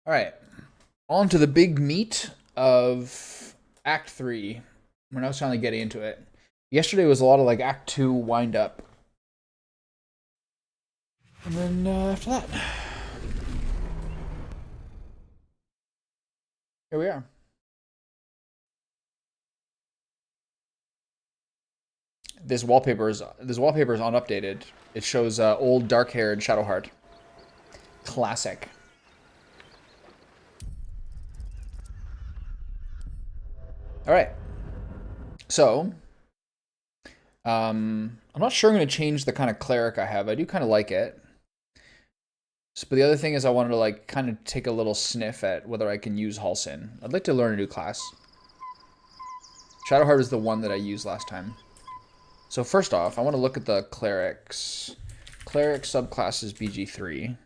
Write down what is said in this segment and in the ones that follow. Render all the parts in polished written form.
All right, on to the big meat of Act 3. We're now finally getting into it. Yesterday was a lot of like Act 2 wind up. And then after that, here we are. This wallpaper is unupdated. It shows old dark-haired Shadowheart. Classic. All right. So, I'm not sure I'm going to change the kind of cleric I have. I do kind of like it. But the other thing is I wanted to like kind of take a little sniff at whether I can use Halsin. I'd like to learn a new class. Shadowheart is the one that I used last time. So first off, I want to look at the clerics. Cleric subclass is BG3.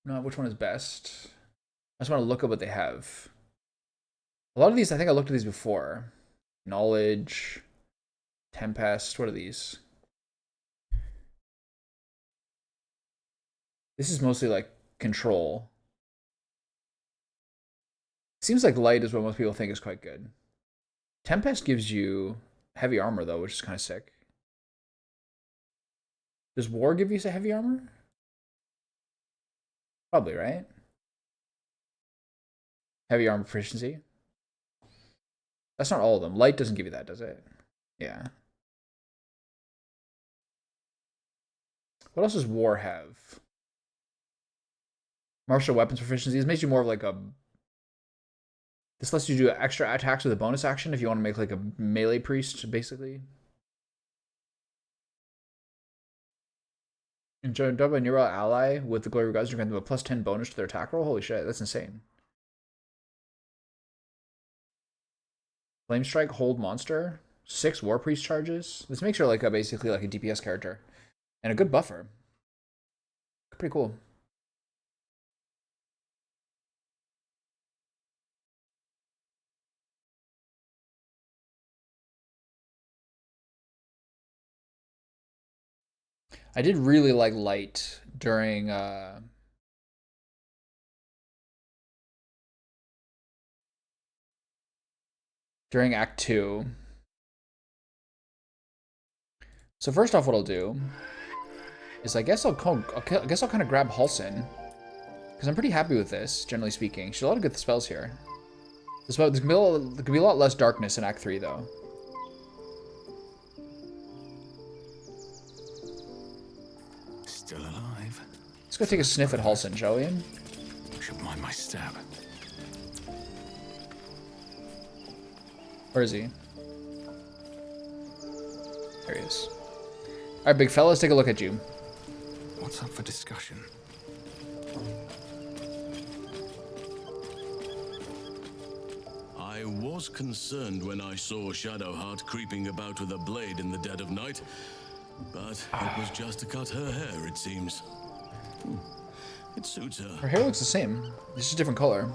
No, which one is best? I just want to look at what they have. A lot of these, I think I looked at these before. Knowledge, Tempest, what are these? This is mostly like control. Seems like light is what most people think is quite good. Tempest gives you heavy armor though, which is kind of sick. Does War give you heavy armor? Probably, right? Heavy armor proficiency. That's not all of them. Light doesn't give you that, does it? Yeah. What else does War have? Martial weapons proficiency. This makes you more of like a... This lets you do extra attacks with a bonus action if you want to make like a melee priest, basically. Enjoy double a nearby ally with the Glory of Gods, you grant them a +10 bonus to their attack roll. Holy shit, that's insane. Flame Strike, hold monster. 6 War Priest charges. This makes her like a basically like a DPS character. And a good buffer. Pretty cool. I did really like light during Act 2. So first off, what I'll do is I guess I'll kind of grab Halsin, because I'm pretty happy with this, generally speaking. She's a lot of good spells here. There could be a lot less darkness in Act 3, though. Still alive. Let's go take a sniff at Halsin, shall we? Should mind my step. Where is he? There he is. Alright, big fella, let's take a look at you. What's up for discussion? I was concerned when I saw Shadowheart creeping about with a blade in the dead of night, but it was just to cut her hair, it seems. It suits her. Her hair looks the same. It's just a different color.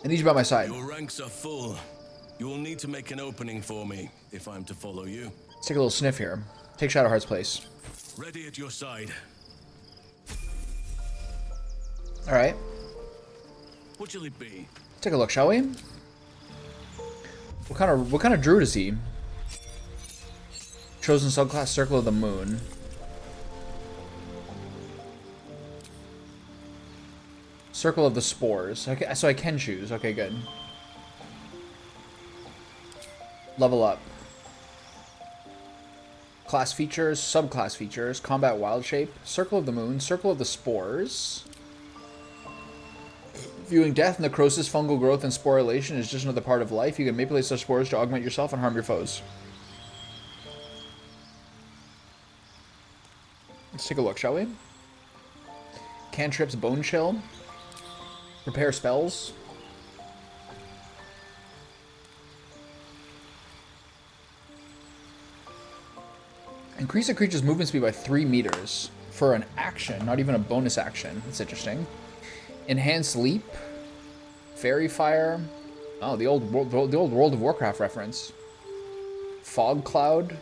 I need you by my side. Your ranks are full. You will need to make an opening for me if I'm to follow you. Let's take a little sniff here. Take Shadowheart's place. Ready at your side. Alright. What shall it be? Take a look, shall we? What kind of druid is he? Chosen subclass Circle of the Moon. Circle of the Spores. Okay, so I can choose. Okay, good. Level up. Class features, subclass features, combat wild shape, Circle of the Moon, Circle of the Spores. Viewing death, necrosis, fungal growth, and sporulation is just another part of life. You can manipulate such spores to augment yourself and harm your foes. Let's take a look, shall we? Cantrips, Bone Chill. Prepare spells. Increase a creature's movement speed by 3 meters for an action, not even a bonus action. That's interesting. Enhanced Leap. Fairy Fire. Oh, the old World of Warcraft reference. Fog Cloud.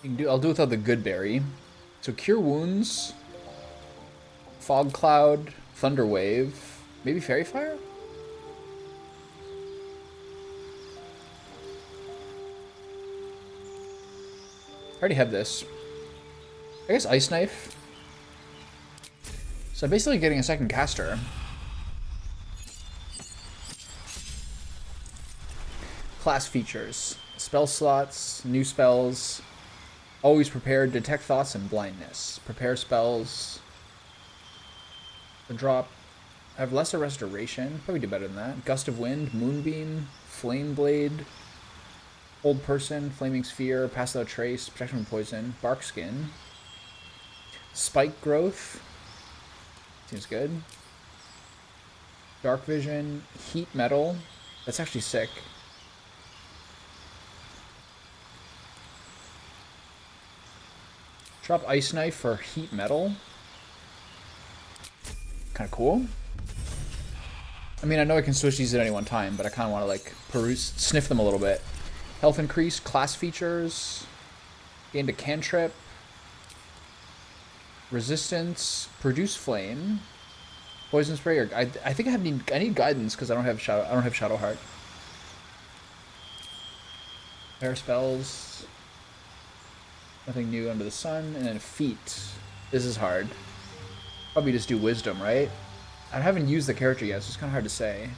I'll do without the good berry. So cure wounds, fog cloud, thunder wave, maybe fairy fire. I already have this. I guess ice knife. So I'm basically getting a second caster. Class features: spell slots, new spells. Always prepared, detect thoughts and blindness. Prepare spells. A drop. I have lesser restoration. Probably do better than that. Gust of wind, moonbeam, flame blade, hold person, flaming sphere, pass without trace, protection from poison, bark skin, spike growth. Seems good. Dark vision, heat metal. That's actually sick. Drop ice knife for heat metal. Kind of cool. I mean, I know I can switch these at any one time, but I kind of want to like sniff them a little bit. Health increase, class features, gained a cantrip, resistance, produce flame, poison spray. Or I think I need guidance because I don't have shadow heart. Pair spells. Nothing new under the sun. And then feet. This is hard. Probably just do wisdom, right? I haven't used the character yet, so it's kind of hard to say.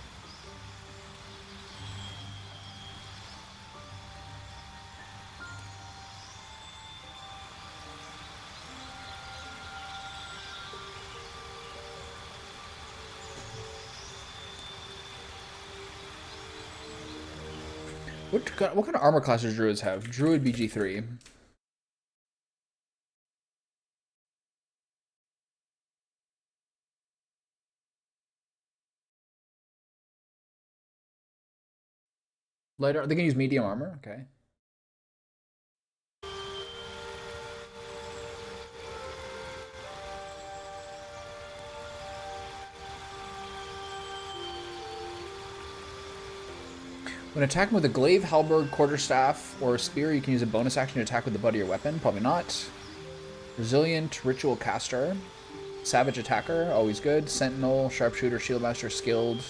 What kind of armor classes druids have? Druid BG3. Lighter. Are they gonna use medium armor? Okay. When attacking with a glaive, halberd, quarterstaff, or a spear, you can use a bonus action to attack with the butt of your weapon. Probably not. Resilient, ritual caster, savage attacker, always good. Sentinel, sharpshooter, shieldmaster, skilled.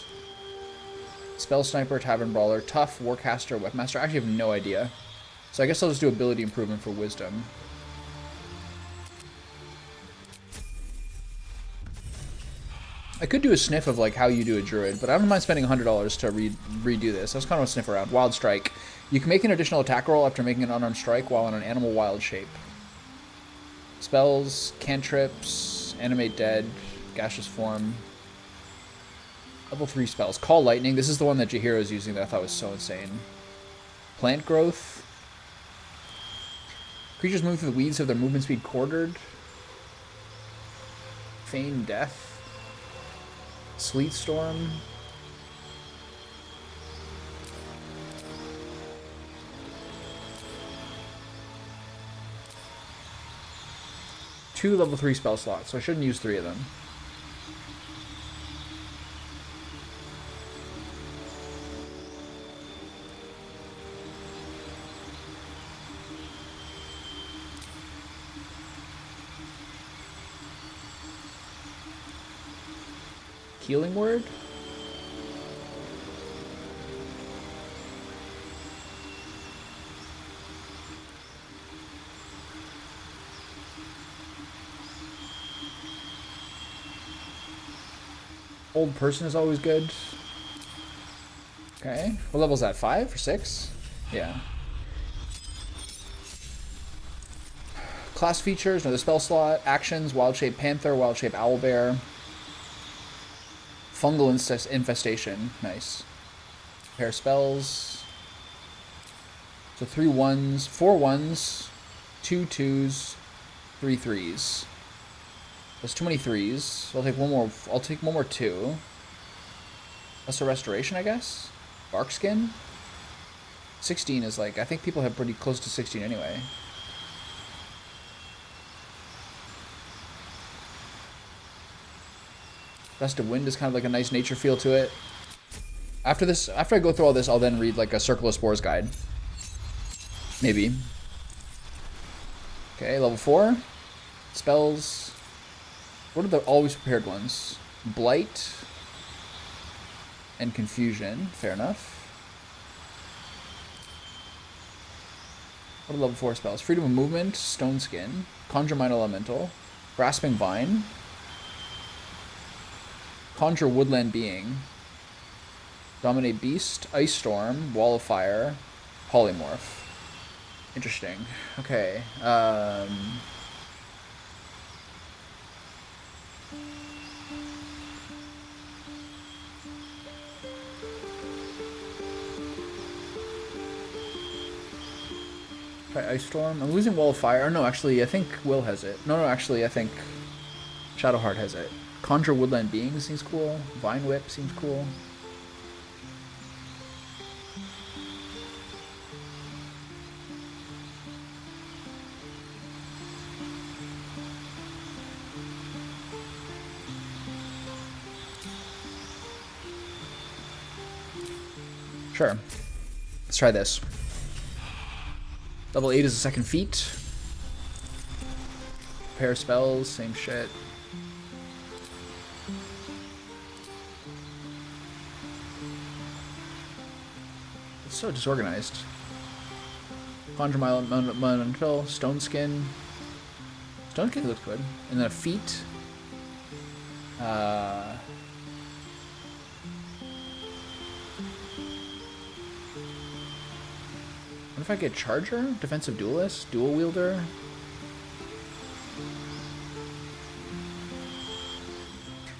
Spell sniper, tavern brawler, tough, warcaster, weaponmaster. I actually have no idea. So I guess I'll just do ability improvement for wisdom. I could do a sniff of like how you do a druid, but I don't mind spending $100 to redo this. I was kind of a sniff around. Wild strike. You can make an additional attack roll after making an unarmed strike while in an animal wild shape. Spells, cantrips, animate dead, gaseous form. Level 3 spells. Call lightning. This is the one that Jahiro is using that I thought was so insane. Plant growth. Creatures move through the weeds have their movement speed quartered. Feign death. Sleet storm. Two level 3 spell slots, so I shouldn't use 3 of them. Healing word? Old person is always good. Okay. What level is that? 5 or 6? Yeah. Class features, another spell slot. Actions, wild shape panther, wild shape owlbear. Fungal infestation. Nice. Pair spells. So 3 1s, 4 1s, 2 2s, 3 3s. There's too many 3s. So I'll take one more. I'll take one more 2. That's a restoration, I guess. Bark skin. 16 is like, I think people have pretty close to 16 anyway. Gust of wind is kind of like a nice nature feel to it. After I go through all this, I'll then read like a Circle of Spores guide. Maybe. Okay, level 4. Spells. What are the always prepared ones? Blight and Confusion. Fair enough. What are level 4 spells? Freedom of Movement, Stone Skin, Conjure Mind Elemental, Grasping Vine, Conjure Woodland Being, Dominate Beast, Ice Storm, Wall of Fire, Polymorph. Interesting. Okay. Try Ice Storm. I'm losing Wall of Fire. No, actually, I think Will has it. No, actually, I think Shadowheart has it. Conjure Woodland Being seems cool. Vine Whip seems cool. Sure. Let's try this. Level 8 is the second feat. Pair spells, same shit. It's so disorganized. Conjure My Elemental, Stone Skin. Stone Skin looks good. And then a feat. What if I get Charger? Defensive Duelist? Dual Wielder?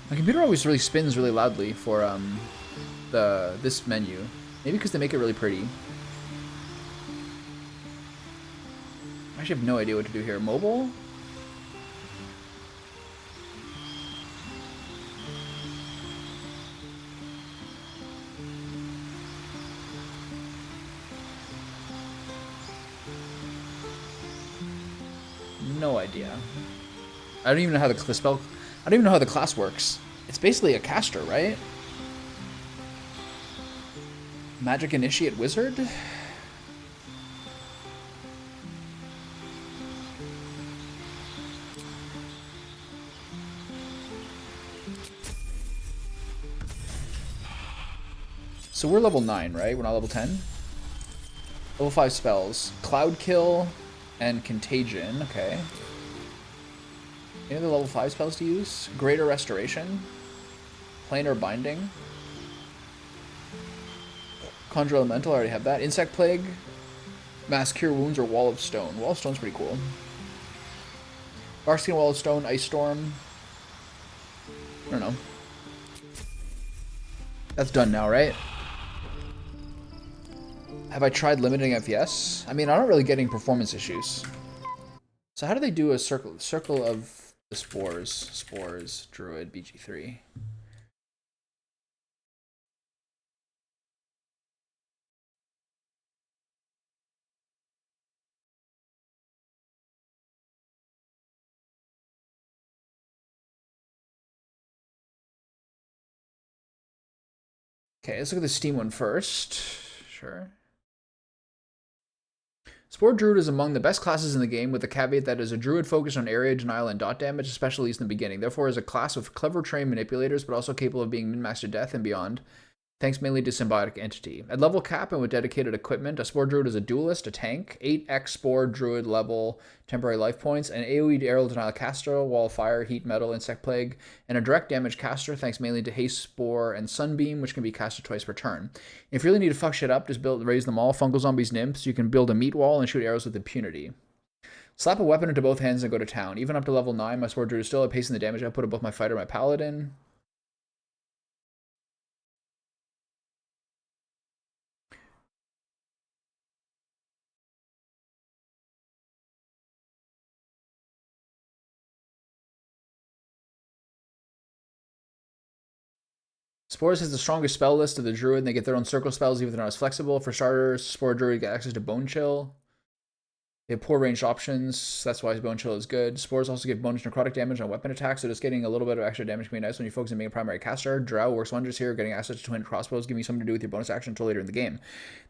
My computer always really spins really loudly for this menu. Maybe because they make it really pretty. I actually have no idea what to do here. Mobile? No idea. I don't even know how the spell. I don't even know how the class works. It's basically a caster, right? Magic Initiate Wizard? So we're level 9, right? We're not level 10? Level 5 spells. Cloud Kill and Contagion. Okay. Any other level 5 spells to use? Greater Restoration. Planar Binding. Conjure Elemental, I already have that. Insect Plague. Mass Cure Wounds or Wall of Stone. Wall of Stone's pretty cool. Darkskin, Wall of Stone, Ice Storm. I don't know. That's done now, right? Have I tried limiting FPS? I mean, I'm not really getting performance issues. So how do they do a circle of the spores? Spores, Druid, BG3. Okay, let's look at the Steam one first. Sure. Spore Druid is among the best classes in the game, with the caveat that it is a druid focused on area denial and dot damage, especially in the beginning. Therefore, is a class with clever trained manipulators, but also capable of being min-maxed to death and beyond, thanks mainly to symbiotic entity. At level cap and with dedicated equipment, a Spore Druid is a duelist, a tank, 8x Spore Druid level temporary life points, an AoE aerial denial caster, wall of fire, heat metal, insect plague, and a direct damage caster, thanks mainly to haste, spore, and sunbeam, which can be casted twice per turn. If you really need to fuck shit up, just raise them all. Fungal zombies, nymphs. You can build a meat wall and shoot arrows with impunity. Slap a weapon into both hands and go to town. Even up to level 9, my Spore Druid is still outpacing the damage output of both my fighter and my paladin. Spores has the strongest spell list of the Druid, and they get their own circle spells even if they're not as flexible. For starters, Spore Druid get access to Bone Chill. They have poor ranged options. That's why his Bone Chill is good. Spores also give bonus necrotic damage on weapon attacks, so just getting a little bit of extra damage can be nice when you focus on being a primary caster. Drow works wonders here, getting access to twin crossbows, giving you something to do with your bonus action until later in the game.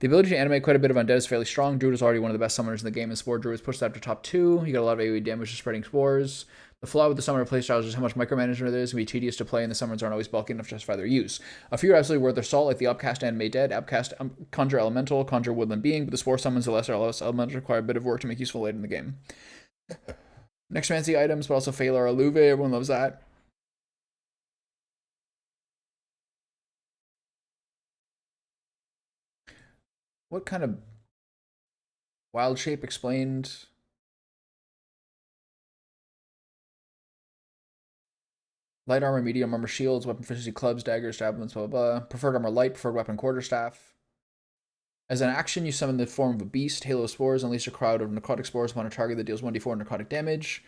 The ability to animate quite a bit of undead is fairly strong. Druid is already one of the best summoners in the game, and Spore Druid is pushed up to top 2. You get a lot of AoE damage to spreading spores. The flaw with the summoner playstyle is just how much micromanagement there is. It can be tedious to play, and the summons aren't always bulky enough to justify their use. A few are absolutely worth their salt, like the Upcast Animate Dead. Upcast Conjure Elemental, Conjure Woodland Being, but the Spore summons the lesser elementals require a bit of work to make useful later in the game. Next fancy items, but also Phalar Aluve. Everyone loves that. What kind of wild shape explained? Light armor, medium armor, shields, weapon efficiency, clubs, daggers, javelins, blah, blah, blah. Preferred armor, light. Preferred weapon, quarterstaff. As an action, you summon the form of a beast, Halo Spores, unleash a crowd of necrotic spores upon a target that deals 1d4 necrotic damage.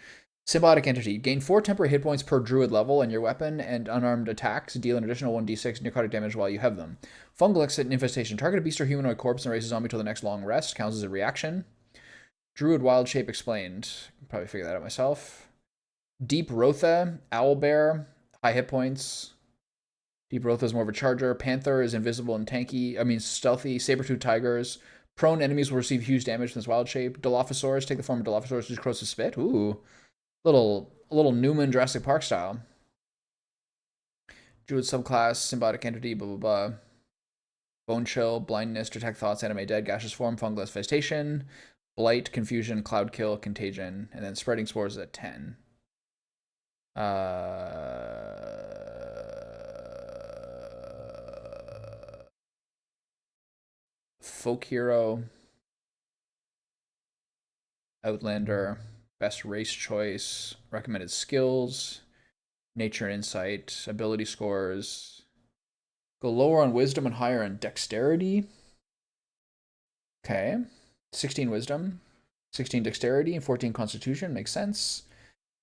Symbiotic Entity. Gain 4 temporary hit points per druid level, and your weapon and unarmed attacks deal an additional 1d6 necrotic damage while you have them. Fungal Infestation. Target a beast or humanoid corpse and raise a zombie till the next long rest. Counts as a reaction. Druid Wild Shape explained. Probably figure that out myself. Deep Rotha, Owlbear, high hit points. Deep Rotha is more of a charger. Panther is invisible and stealthy. Saber-tooth tigers. Prone enemies will receive huge damage from this wild shape. Dilophosaurus, take the form of Dilophosaurus, just corrosive spit. Ooh. A little Newman Jurassic Park style. Druid subclass, symbiotic entity, blah, blah, blah. Bone chill, blindness, detect thoughts, animate dead, gaseous form, fungal infestation, blight, confusion, cloud kill, contagion, and then spreading spores at 10. Folk hero, Outlander, best race choice, recommended skills, nature and insight, ability scores. Go lower on wisdom and higher on dexterity. Okay. 16 wisdom, 16 dexterity, and 14 constitution. Makes sense.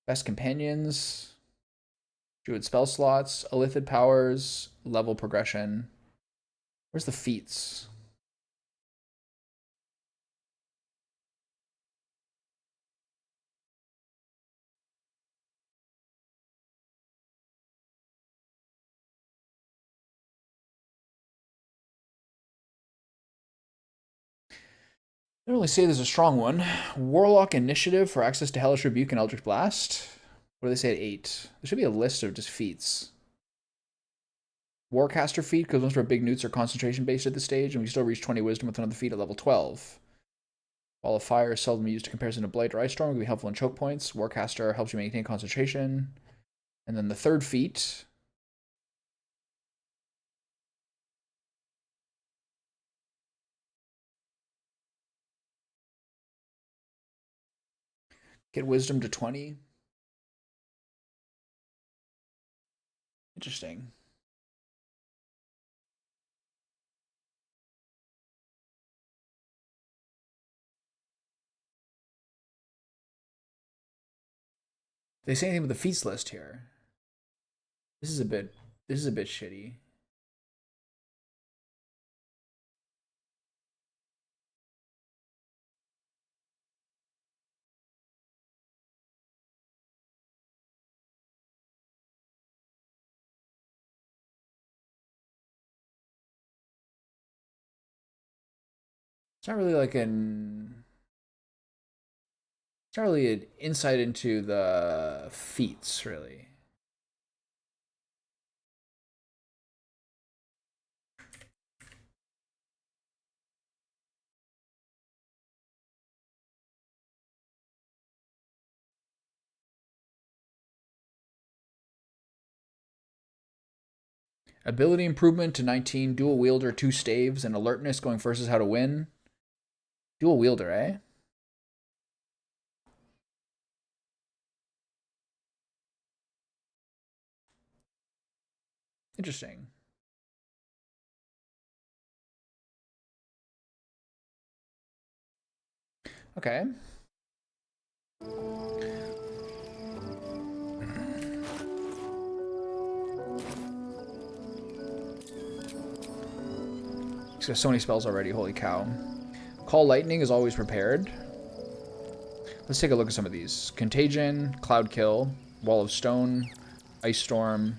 Best companions. Druid spell slots, Illithid powers, level progression. Where's the feats? I don't really say there's a strong one. Warlock Initiative for access to Hellish Rebuke and Eldritch Blast. What do they say at 8? There should be a list of just feats. Warcaster feat, because most of our big newts are concentration based at this stage, and we still reach 20 wisdom with another feat at level 12. Wall of Fire is seldom used in comparison to Blight or Ice Storm. It can be helpful in choke points. Warcaster helps you maintain concentration. And then the third feat. Get wisdom to 20. Interesting. They say anything with the feats list here. This is a bit shitty. It's not really like an insight into the feats, really. Ability improvement to 19, dual wielder, 2 staves, and alertness going first is how to win. Dual wielder, eh? Interesting. Okay. He's got so many spells already, holy cow. Call Lightning is always prepared. Let's take a look at some of these. Contagion, Cloud Kill, Wall of Stone, Ice Storm,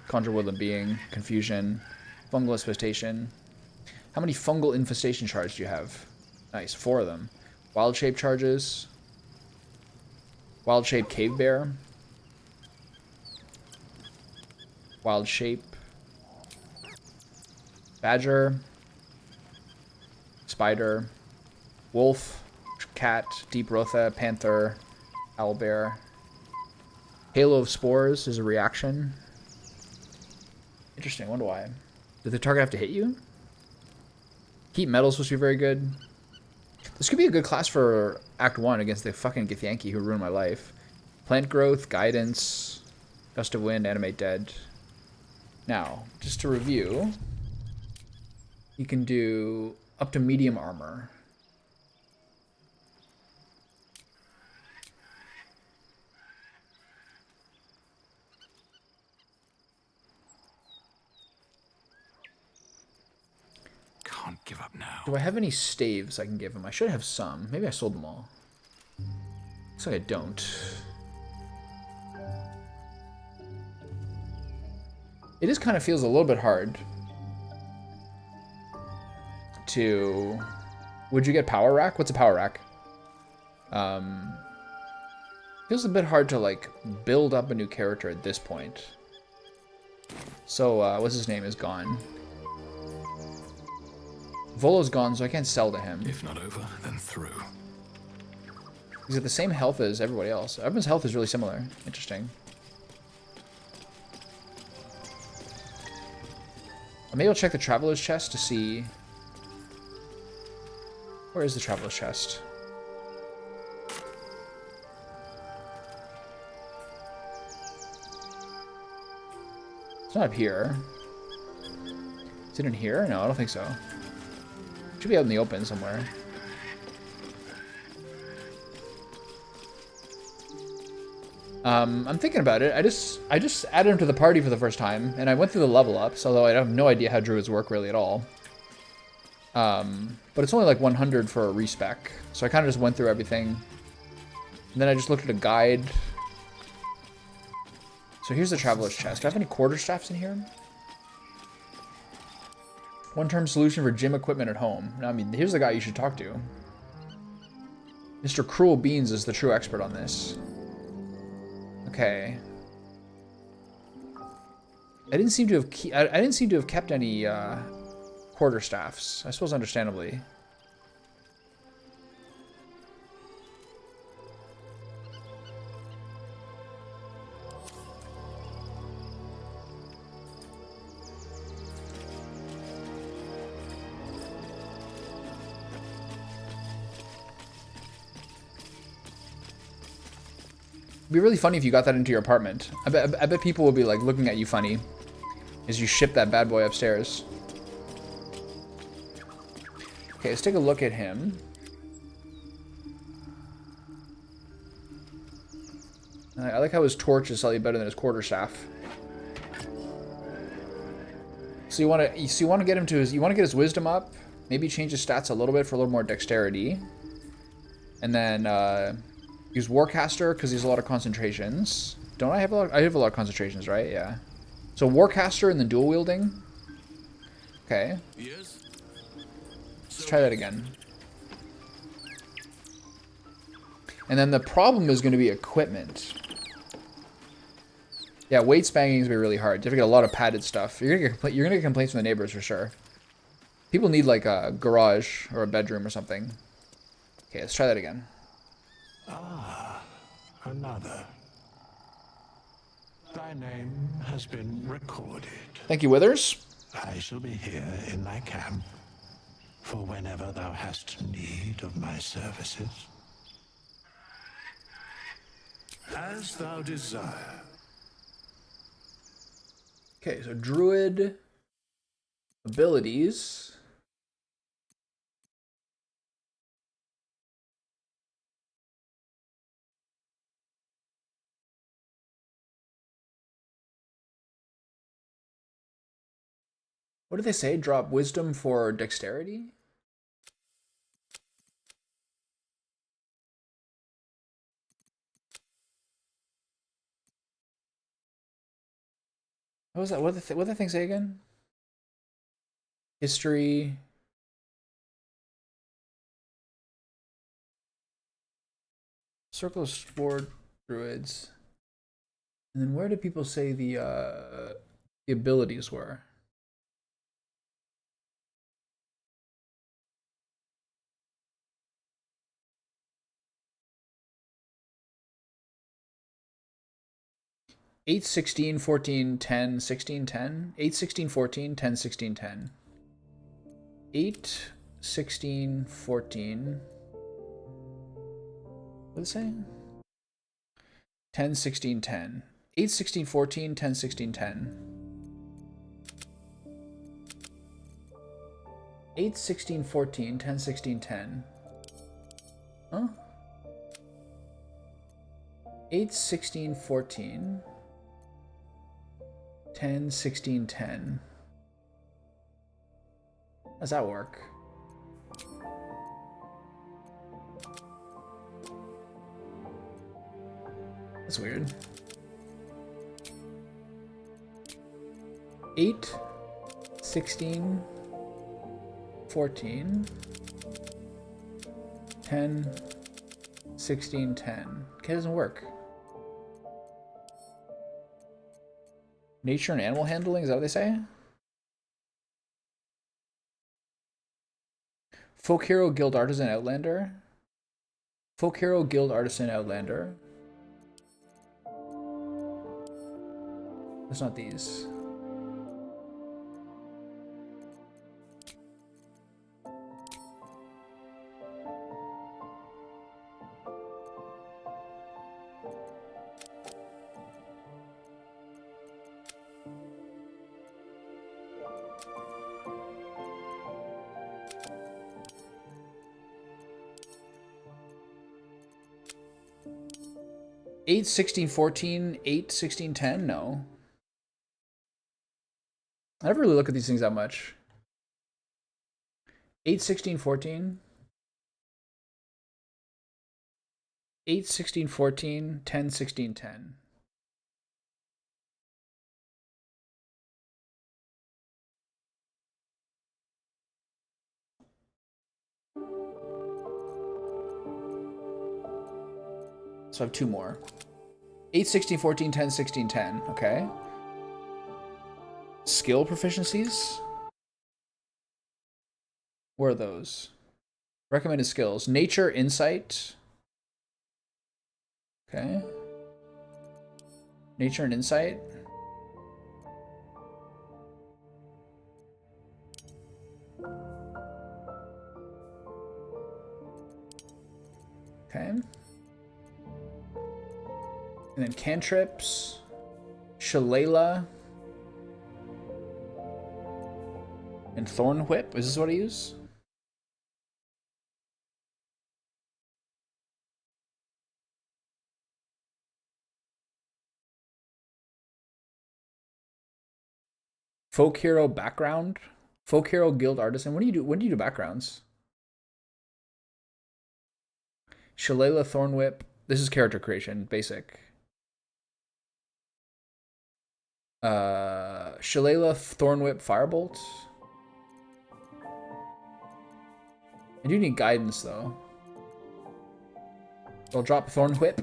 Conjure Woodland Being, Confusion, Fungal Infestation. How many fungal infestation charges do you have? Nice, 4 of them. Wild Shape charges. Wild Shape Cave Bear. Wild Shape. Badger. Spider. Wolf. Cat. Deep Rotha. Panther. Owlbear. Halo of Spores is a reaction. Interesting, wonder why. Did the target have to hit you? Heat Metal's supposed to be very good. This could be a good class for Act 1 against the fucking Githyanki who ruined my life. Plant Growth, Guidance, Gust of Wind, Animate Dead. Now, just to review, you can do up to medium armor. Can't give up now. Do I have any staves I can give him? I should have some. Maybe I sold them all. Looks like I don't. It just kind of feels a little bit hard to... Would you get Power Rack? What's a Power Rack? Feels a bit hard to, like, build up a new character at this point. So, what's his name is gone. Volo's gone, so I can't sell to him. If not over, then through. He's at the same health as everybody else. Everyone's health is really similar. Interesting. Maybe I'll check the Traveler's Chest to see... Where is the Traveler's Chest? It's not up here. Is it in here? No, I don't think so. Should be out in the open somewhere. I'm thinking about it. I just added him to the party for the first time, and I went through the level ups, although I have no idea how druids work really at all. But it's only like 100 for a respec, so I kind of just went through everything. And then I just looked at a guide. So here's the Traveler's Chest. Do I have any quarterstaffs in here? One-term solution for gym equipment at home. Now, I mean, here's the guy you should talk to. Mr. Cruel Beans is the true expert on this. Okay. I didn't seem to have kept any quarterstaffs. I suppose understandably. It'd be really funny if you got that into your apartment. I bet people would be like looking at you funny as you ship that bad boy upstairs. Okay, let's take a look at him. I like how his torch is slightly better than his quarterstaff. So you want to get him to his, you want to get his wisdom up, maybe change his stats a little bit for a little more dexterity, and then use Warcaster because he has a lot of concentrations. Don't I have a lot? I have a lot of concentrations, right? Yeah. So Warcaster and then dual wielding. Okay. Yes. Let's try that again. And then the problem is going to be equipment. Yeah, weight spanking is going to be really hard. You have to get a lot of padded stuff. You're going to get complaints from the neighbors for sure. People need like a garage or a bedroom or something. Okay, let's try that again. Ah, another. Thy name has been recorded. Thank you, Withers. I shall be here in thy camp for whenever thou hast need of my services. As thou desire. Okay, so druid abilities. What did they say? Drop wisdom for dexterity? What was that? What did the thing say again? History. Circle of Spore Druids. And then where did people say the abilities were? Eight, 16, 14, 10, 16, 10. 8, 16, 14, 10, 16, 10. 8, 16, 14. What did it say? 10, 16, 10. 8, 16, 14, 10, 16, 10. 8, 16, 14, 10, 16, 10. Huh? 8, 16, 14. 10, 16, 10. How does that work? That's weird. 8, 16, 14, 10, 16, 10. Okay, it doesn't work. Nature and animal handling, is that what they say? Folk hero, guild artisan, outlander. Folk hero, guild artisan, outlander. It's not these. Eight, 16, 14, 8, 16, 10? No. I never really look at these things that much. 8, 16, 14. 8, 16, 14, 10, 16, 10. So I have two more. 8, 16, 14, 10, 16, 10. Okay. Skill proficiencies? Where are those? Recommended skills. Nature, insight. Okay. Nature and insight. Okay. And then cantrips. Shillelagh. And Thorn Whip. Is this what I use? Folk hero background. Folk hero guild artisan. What do you do? When do you do backgrounds? Shillelagh, Thorn Whip. This is character creation, basic. Shillelagh, Thorn Whip, Firebolt. I do need guidance though. I'll drop Thorn Whip.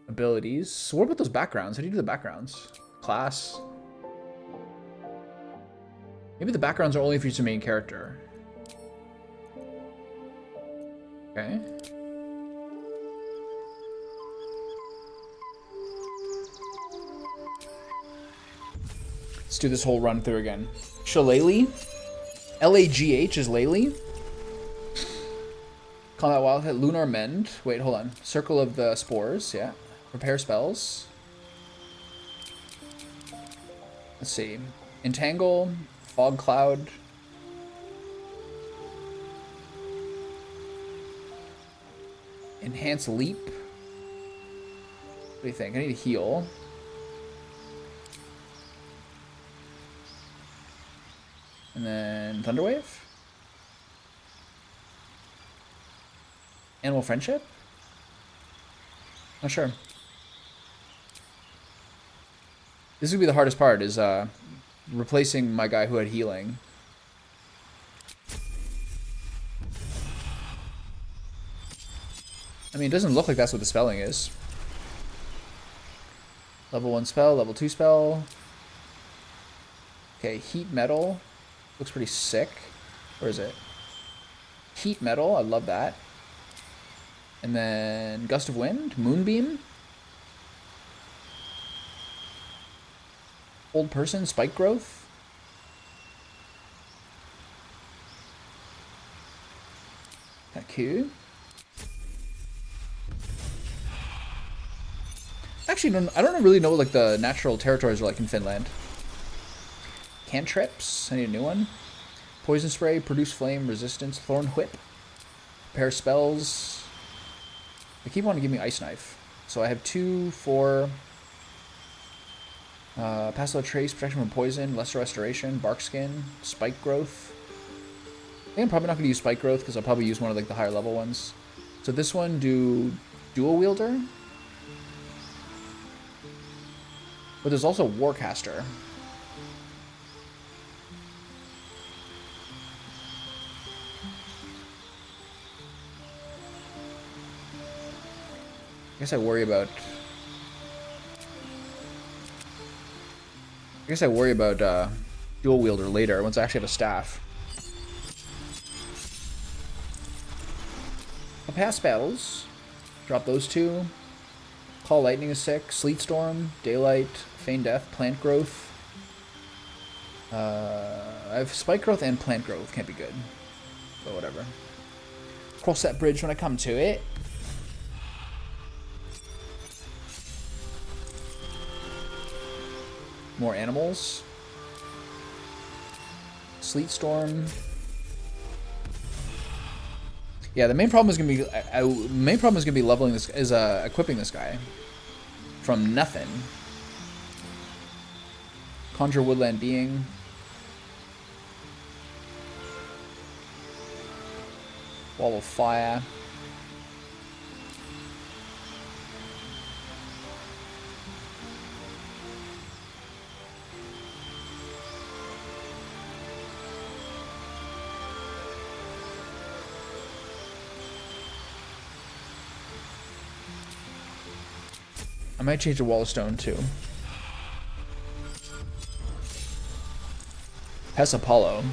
Abilities. So what about those backgrounds? How do you do the backgrounds? Class. Maybe the backgrounds are only if you use the main character. Okay. Let's do this whole run through again. Shillelagh. L-A-G-H is Laylee. Combat Wild Hit. Lunar Mend. Wait, hold on. Circle of the Spores. Yeah. Prepare spells. Let's see. Entangle. Fog Cloud. Enhance Leap. What do you think? I need to heal. And then Thunderwave. Animal Friendship? Not sure. This would be the hardest part, is replacing my guy who had healing. I mean, it doesn't look like that's what the spelling is. Level 1 spell, level 2 spell. Okay, heat metal. Looks pretty sick. Where is it? Heat metal, I love that. And then gust of wind, moonbeam. Old person, spike growth. Kinda cool. Actually, I don't really know what like the natural territories are like in Finland. Cantrips. I need a new one. Poison spray, produce flame, resistance, thorn whip, prepare spells. They keep wanting to give me ice knife, so I have 2, 4. Pass without trace, protection from poison, lesser restoration, bark skin, spike growth. I think I'm probably not going to use spike growth because I'll probably use one of like the higher level ones. So this one, do dual wielder. But there's also Warcaster. I guess I worry about dual wielder later once I actually have a staff. I'll pass spells. Drop those 2. Call lightning is sick. Sleet storm, daylight, feign death, plant growth. I have spike growth and plant growth. Can't be good, but whatever. Cross that bridge when I come to it. More animals. Sleet storm. Yeah, the main problem is gonna be leveling this, is equipping this guy from nothing. Conjure woodland being. Wall of fire. I might change the wall of stone too. Pes Apollo.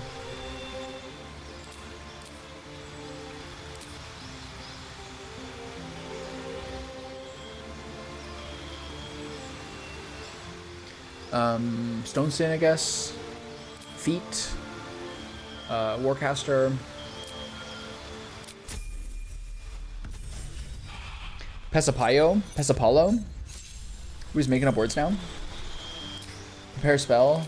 Stone Sin, I guess. Feet. Warcaster. Pesapollo. Who's making up words now? Prepare spell.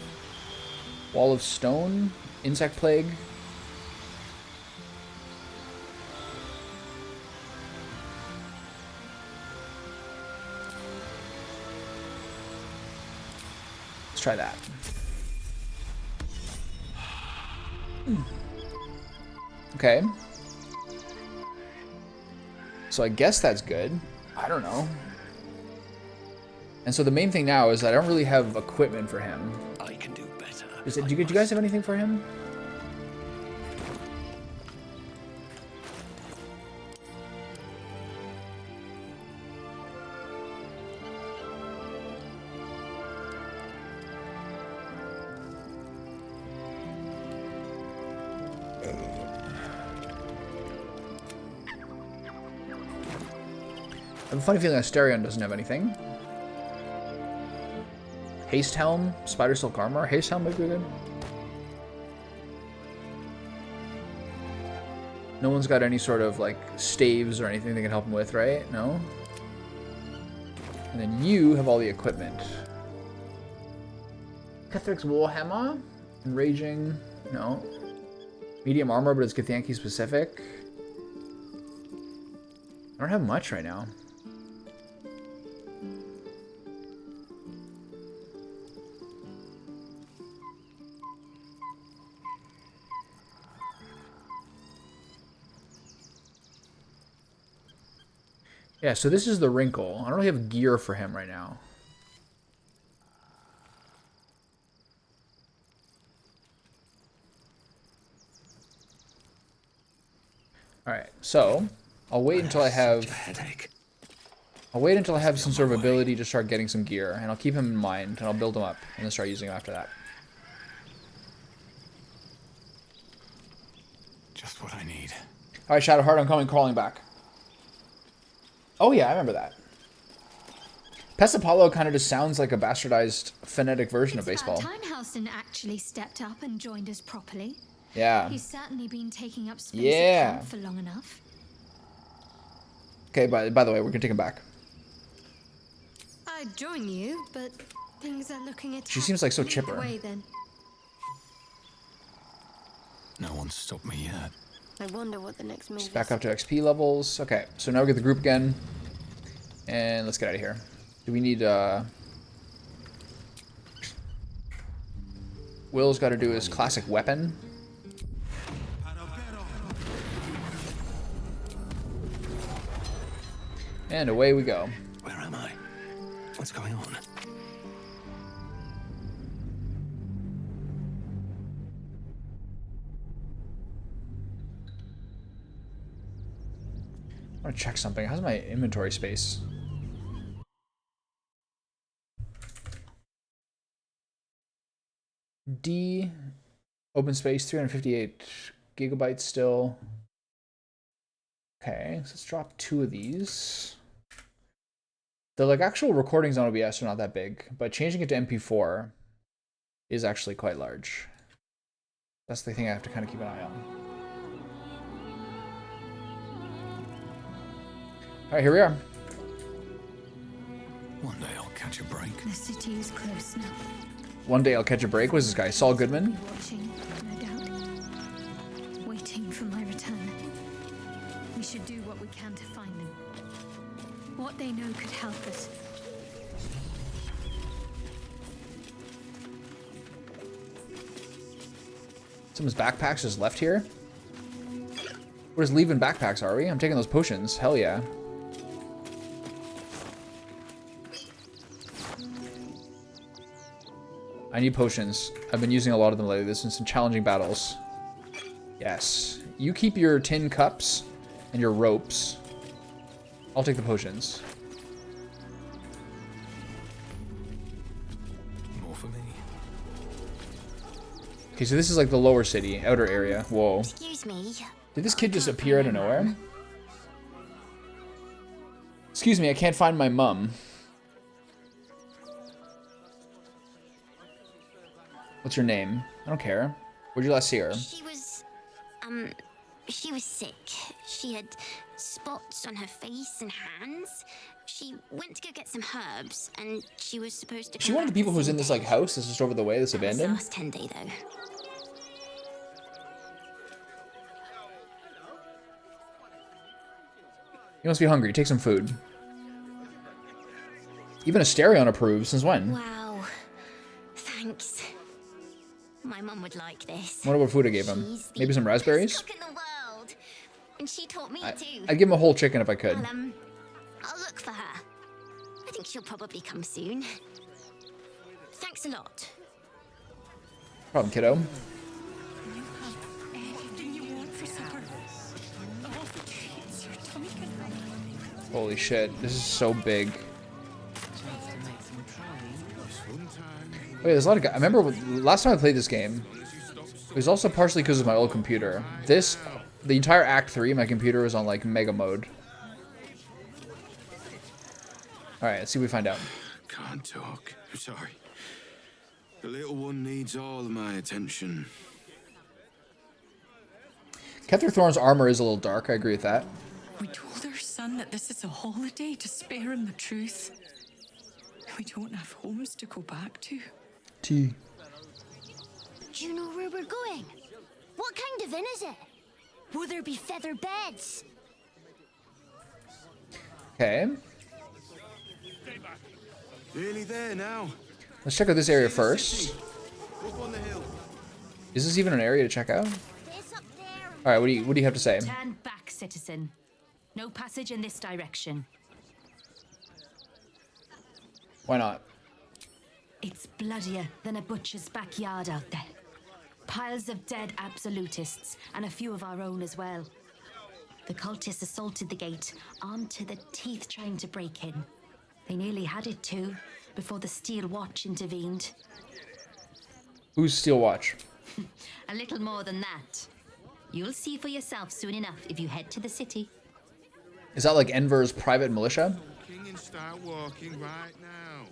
Wall of stone. Insect plague. Let's try that. Okay. So I guess that's good. I don't know. And so the main thing now is that I don't really have equipment for him. I can do better. Do you guys have anything for him? I have a funny feeling Asterion doesn't have anything. Haste Helm, Spider Silk Armor. Haste Helm might be good. No one's got any sort of like staves or anything they can help him with, right? No? And then you have all the equipment. Kethric's Warhammer. Enraging. No. Medium armor, but it's Githyanki specific. I don't have much right now. Yeah, so this is the wrinkle. I don't really have gear for him right now. Alright, so I'll wait until I have... Headache. I'll wait until I have some sort of ability to start getting some gear, and I'll keep him in mind, and I'll build him up, and then start using him after that. Just what I need. Alright, Shadowheart, I'm coming crawling back. Oh yeah, I remember that. Pest Apollo kind of just sounds like a bastardized phonetic version of baseball. It's about time Houston actually stepped up and joined us properly. Yeah. He's certainly been taking up space Yeah. at camp for long enough. Okay, by the way, we're gonna take him back. I'd join you, but things are looking at. She seems like so chipper. Way then. No one's stopped me yet. I wonder what the next move is. Back up to XP levels. Okay, so now we get the group again. And let's get out of here. Do we need, Will's got to do his classic weapon. And away we go. Where am I? What's going on? I want to check something. How's my inventory space? D, open space, 358 gigabytes still. Okay, so let's drop 2 of these. The like actual recordings on OBS are not that big, but changing it to MP4 is actually quite large. That's the thing I have to kind of keep an eye on. All right, here we are. One day I'll catch a break. The city is close now. One day I'll catch a break. What's this guy? Saul Goodman? Watching, no doubt. Waiting for my return. We should do what we can to find them. What they know could help us. Someone's backpacks just left here? We're just leaving backpacks, are we? I'm taking those potions. Hell yeah. I need potions. I've been using a lot of them lately. There's been some challenging battles. Yes. You keep your tin cups and your ropes. I'll take the potions. More for me. Okay, so this is like the lower city, outer area. Whoa. Excuse me. Did this kid just appear out of nowhere? Excuse me, I can't find my mum. What's your name? I don't care. Where'd you last see her? She was sick. She had spots on her face and hands. She went to go get some herbs, and she was supposed to. Is she one of the people who's in this like house that's just over the way that's abandoned? Last 10 day though. You must be hungry. Take some food. Even Asterion approves. Since when? Wow. Thanks. My mum would like this. I wonder what food I gave him. She's the Maybe some raspberries? best cook in the world. And she taught me too. I'd give him a whole chicken if I could. I'll look for her. I think she'll probably come soon. Thanks a lot. Problem, kiddo. Holy shit, this is so big. Wait, there's a lot of guys. I remember last time I played this game, it was also partially because of my old computer. The entire Act 3, my computer was on like mega mode. Alright, let's see what we find out. Can't talk. I'm sorry. The little one needs all of my attention. Kethra Thorn's armor is a little dark, I agree with that. We told our son that this is a holiday to spare him the truth. We don't have homes to go back to. T. Do you know where we're going? What kind of inn is it? Will there be feather beds? Okay. Nearly there now. Let's check out this area first. Up on the hill. Is this even an area to check out? This up there. Alright, what do you have to say? Turn back, citizen. No passage in this direction. Why not? It's bloodier than a butcher's backyard out there. Piles of dead absolutists, and a few of our own as well. The cultists assaulted the gate, armed to the teeth trying to break in. They nearly had it too, before the Steel Watch intervened. Who's Steel Watch? A little more than that. You'll see for yourself soon enough if you head to the city. Is that like Enver's private militia? King and start walking right now.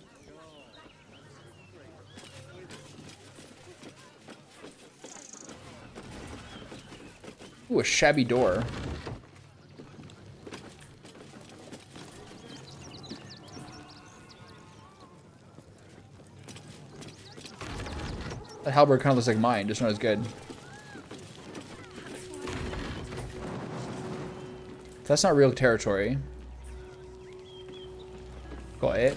Ooh, a shabby door. That halberd kind of looks like mine, just not as good. That's not real territory. Got it.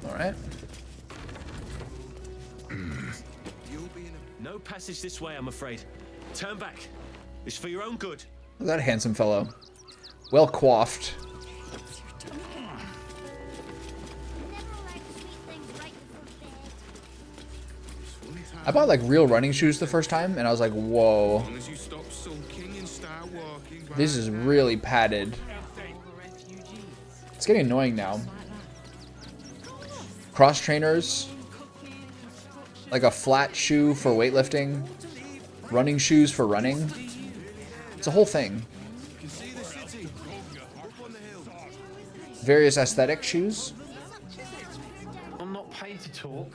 Alright. No passage this way, I'm afraid. Turn back. It's for your own good. Look at that handsome fellow. Well coiffed. I bought like real running shoes the first time, and I was like, whoa. This is really padded. It's getting annoying now. Cross trainers. Like a flat shoe for weightlifting. Running shoes for running. It's a whole thing. Various aesthetic shoes. I'm not paid to talk.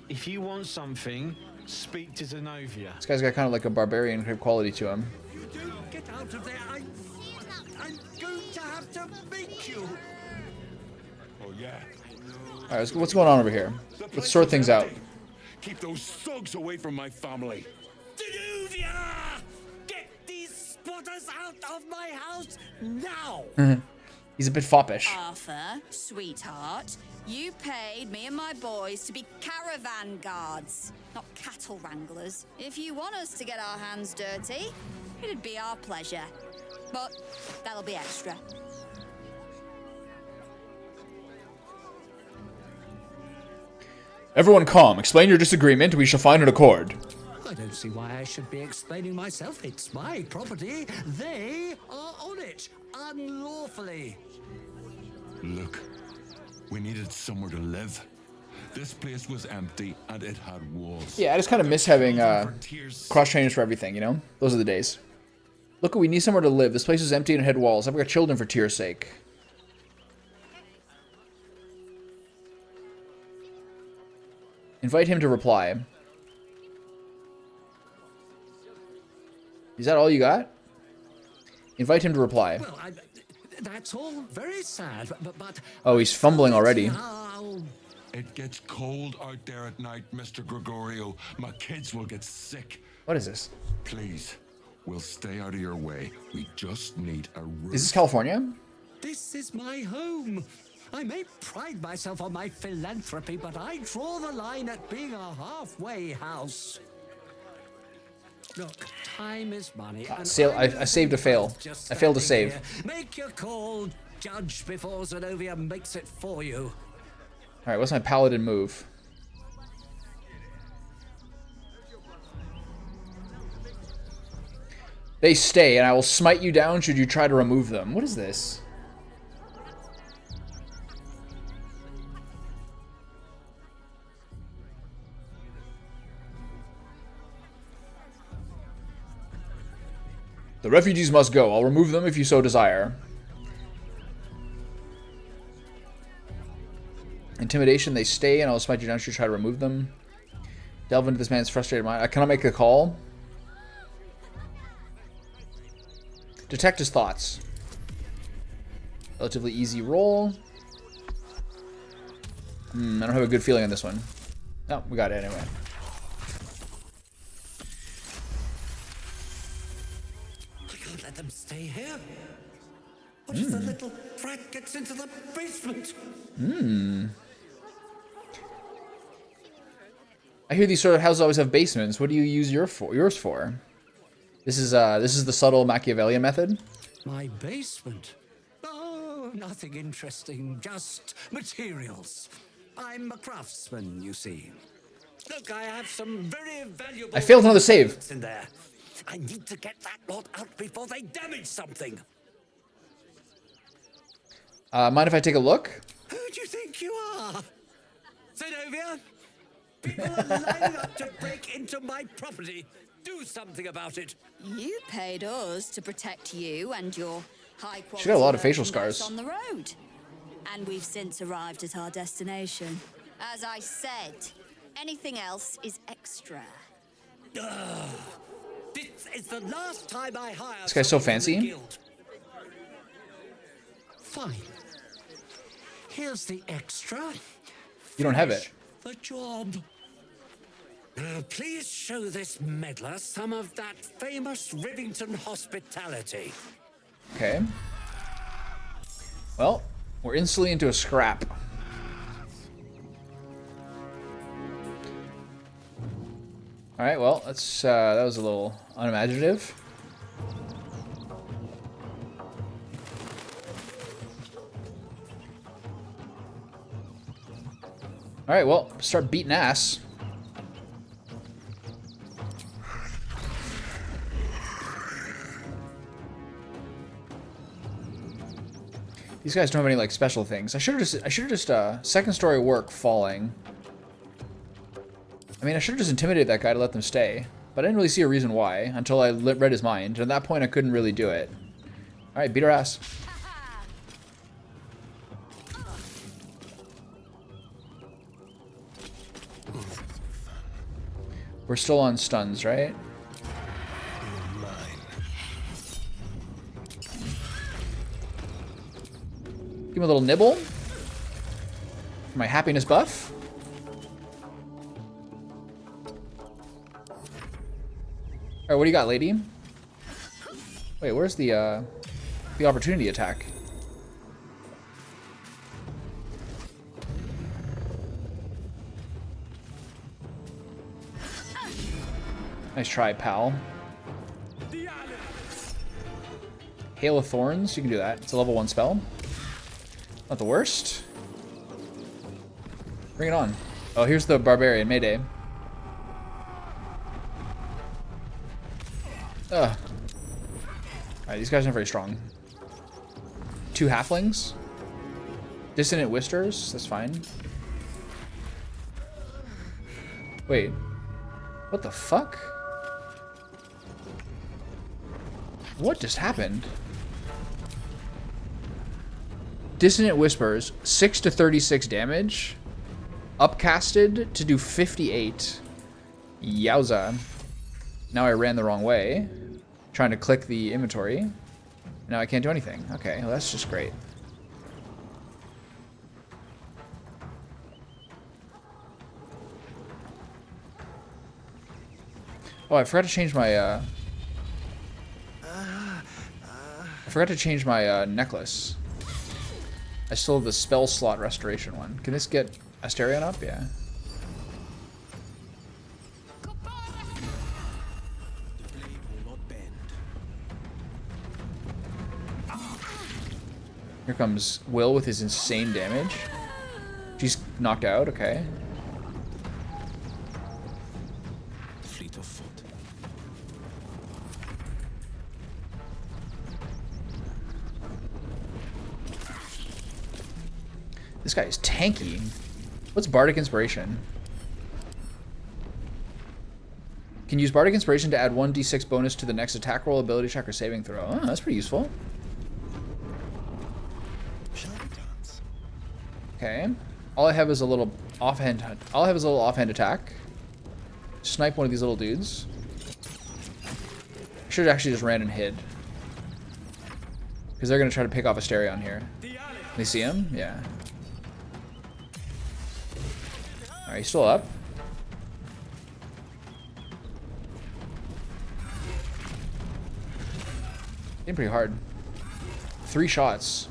If you want something, speak to Zenobia. This guy's got kind of like a barbarian type quality to him. Get out of there. I'm going to have to make you. Oh, yeah. Alright, what's going on over here? Let's sort things out. Keep those thugs away from my family. Zenobia! Get these spotters out of my house now! He's a bit foppish. Arthur, sweetheart, you paid me and my boys to be caravan guards, not cattle wranglers. If you want us to get our hands dirty, it'd be our pleasure. But that'll be extra. Everyone calm. Explain your disagreement. We shall find an accord. I don't see why I should be explaining myself. It's my property. They are on it unlawfully. Look, we needed somewhere to live. This place was empty and it had walls. Yeah, I just kind of miss having cross trainers for everything, you know? Those are the days. Look, we need somewhere to live. This place is empty and it had walls. I've got children for tears' sake. Invite him to reply. Is that all you got? Invite him to reply. Well, that's all very sad, but... Oh, he's fumbling already. It gets cold out there at night, Mr. Gregorio. My kids will get sick. What is this? Please, we'll stay out of your way. We just need a roof. Is this California? This is my home. I may pride myself on my philanthropy, but I draw the line at being a halfway house. Look, time is money. I saved a fail. I failed to save. Here. Make your call, judge, before Zenobia makes it for you. Alright, what's my paladin move? They stay, and I will smite you down should you try to remove them. What is this? The refugees must go. I'll remove them if you so desire. Intimidation, they stay, and I'll smite you down should you try to remove them. Delve into this man's frustrated mind. I cannot make a call. Detect his thoughts. Relatively easy roll. I don't have a good feeling on this one. No, we got it anyway. I can't let them stay here. What if the little brat gets into the basement? I hear these sort of houses always have basements. What do you use yours for? This is the subtle Machiavellian method. My basement? Oh, nothing interesting. Just materials. I'm a craftsman, you see. Look, I have some very valuable... I failed another save. In there. I need to get that lot out before they damage something. Mind if I take a look? Who do you think you are? Zenobia? People are lining up to break into my property. Do something about it. You paid us to protect you and your high quality. She got a lot of facial merchandise scars. on the road. And we've since arrived at our destination. As I said, anything else is extra. This is the last time I hire. This guy's so someone from the fancy. guild. Fine. Here's the extra. You don't have it. The job. Now, please show this meddler some of that famous Rivington hospitality. Okay. Well, we're instantly into a scrap. All right. Well, that's that was a little unimaginative. All right. Well, start beating ass. These guys don't have any like special things. I should have just second story work falling. I mean, I should have just intimidated that guy to let them stay, but I didn't really see a reason why until I read his mind. And at that point, I couldn't really do it. All right, beat her ass. We're still on stuns, right? Give him a little nibble for my happiness buff. All right, what do you got, lady? Wait, where's the opportunity attack? Nice try, pal. Hail of Thorns, you can do that. It's a level 1 spell. Not the worst. Bring it on. Oh, here's the Barbarian, Mayday. Ugh. Alright, these guys aren't very strong. 2 halflings. Dissonant Whispers, that's fine. Wait. What the fuck? What just happened? Dissonant Whispers, 6 to 36 damage. Upcasted to do 58. Yowza. Now I ran the wrong way. Trying to click the inventory. Now I can't do anything. Okay, well that's just great. Oh, I forgot to change my necklace. I still have the spell slot restoration one. Can this get Asterion up? Yeah. Here comes Will with his insane damage. She's knocked out, okay. Fleet of foot. This guy is tanky. What's Bardic Inspiration? Can use Bardic Inspiration to add 1d6 bonus to the next attack roll, ability check, or saving throw. Oh, that's pretty useful. Okay. All I have is a little offhand. All I have is a little offhand attack. Snipe one of these little dudes. Should have actually just ran and hid. Because they're gonna try to pick off Asterion here. They see him? Yeah. Alright, he's still up. Hitting pretty hard. 3 shots.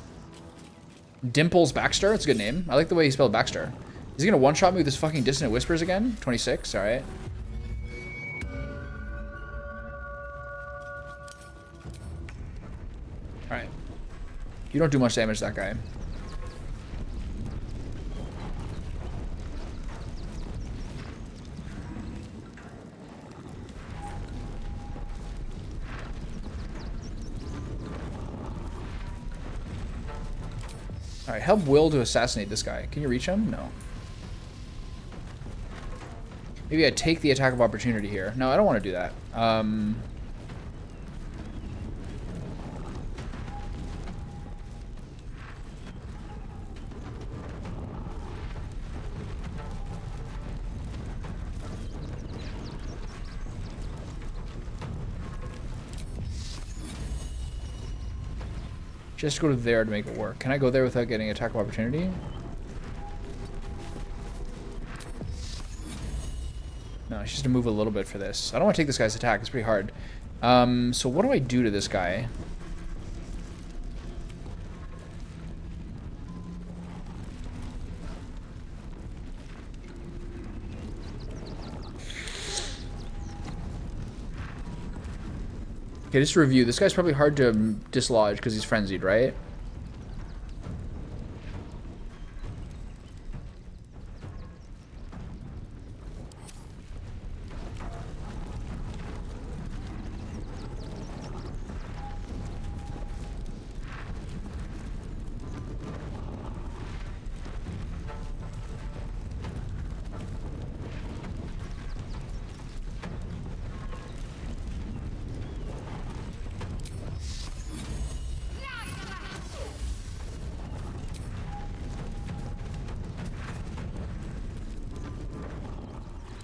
Dimples Baxter? That's a good name. I like the way he spelled Baxter. Is he gonna one-shot me with his fucking Dissonant Whispers again? 26, alright. Alright. You don't do much damage to that guy. Alright, help Will to assassinate this guy. Can you reach him? No. Maybe I take the attack of opportunity here. No, I don't want to do that. Just go to there to make it work. Can I go there without getting attack of opportunity? No, it's just to move a little bit for this. I don't want to take this guy's attack. It's pretty hard. So what do I do to this guy? Okay, just to review. This guy's probably hard to dislodge because he's frenzied, right?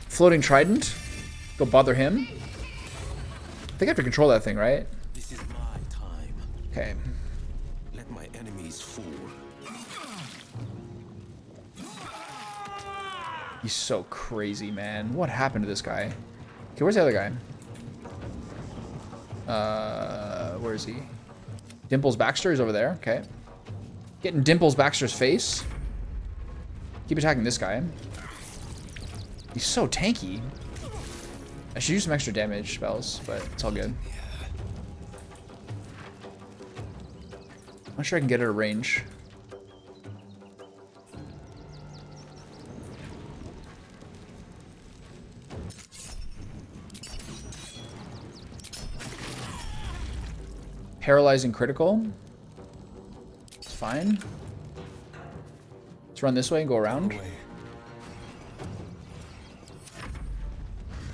Floating trident. Go bother him. I think I have to control that thing, right? This is my time. Okay. Let my enemies fall. He's so crazy, man. What happened to this guy? Okay, where's the other guy? Where is he? Dimples Baxter is over there. Okay. Getting Dimples Baxter's face. Keep attacking this guy. He's so tanky. I should use some extra damage spells, but it's all good. I'm not sure I can get it at range. Paralyzing critical. It's fine. Let's run this way and go around.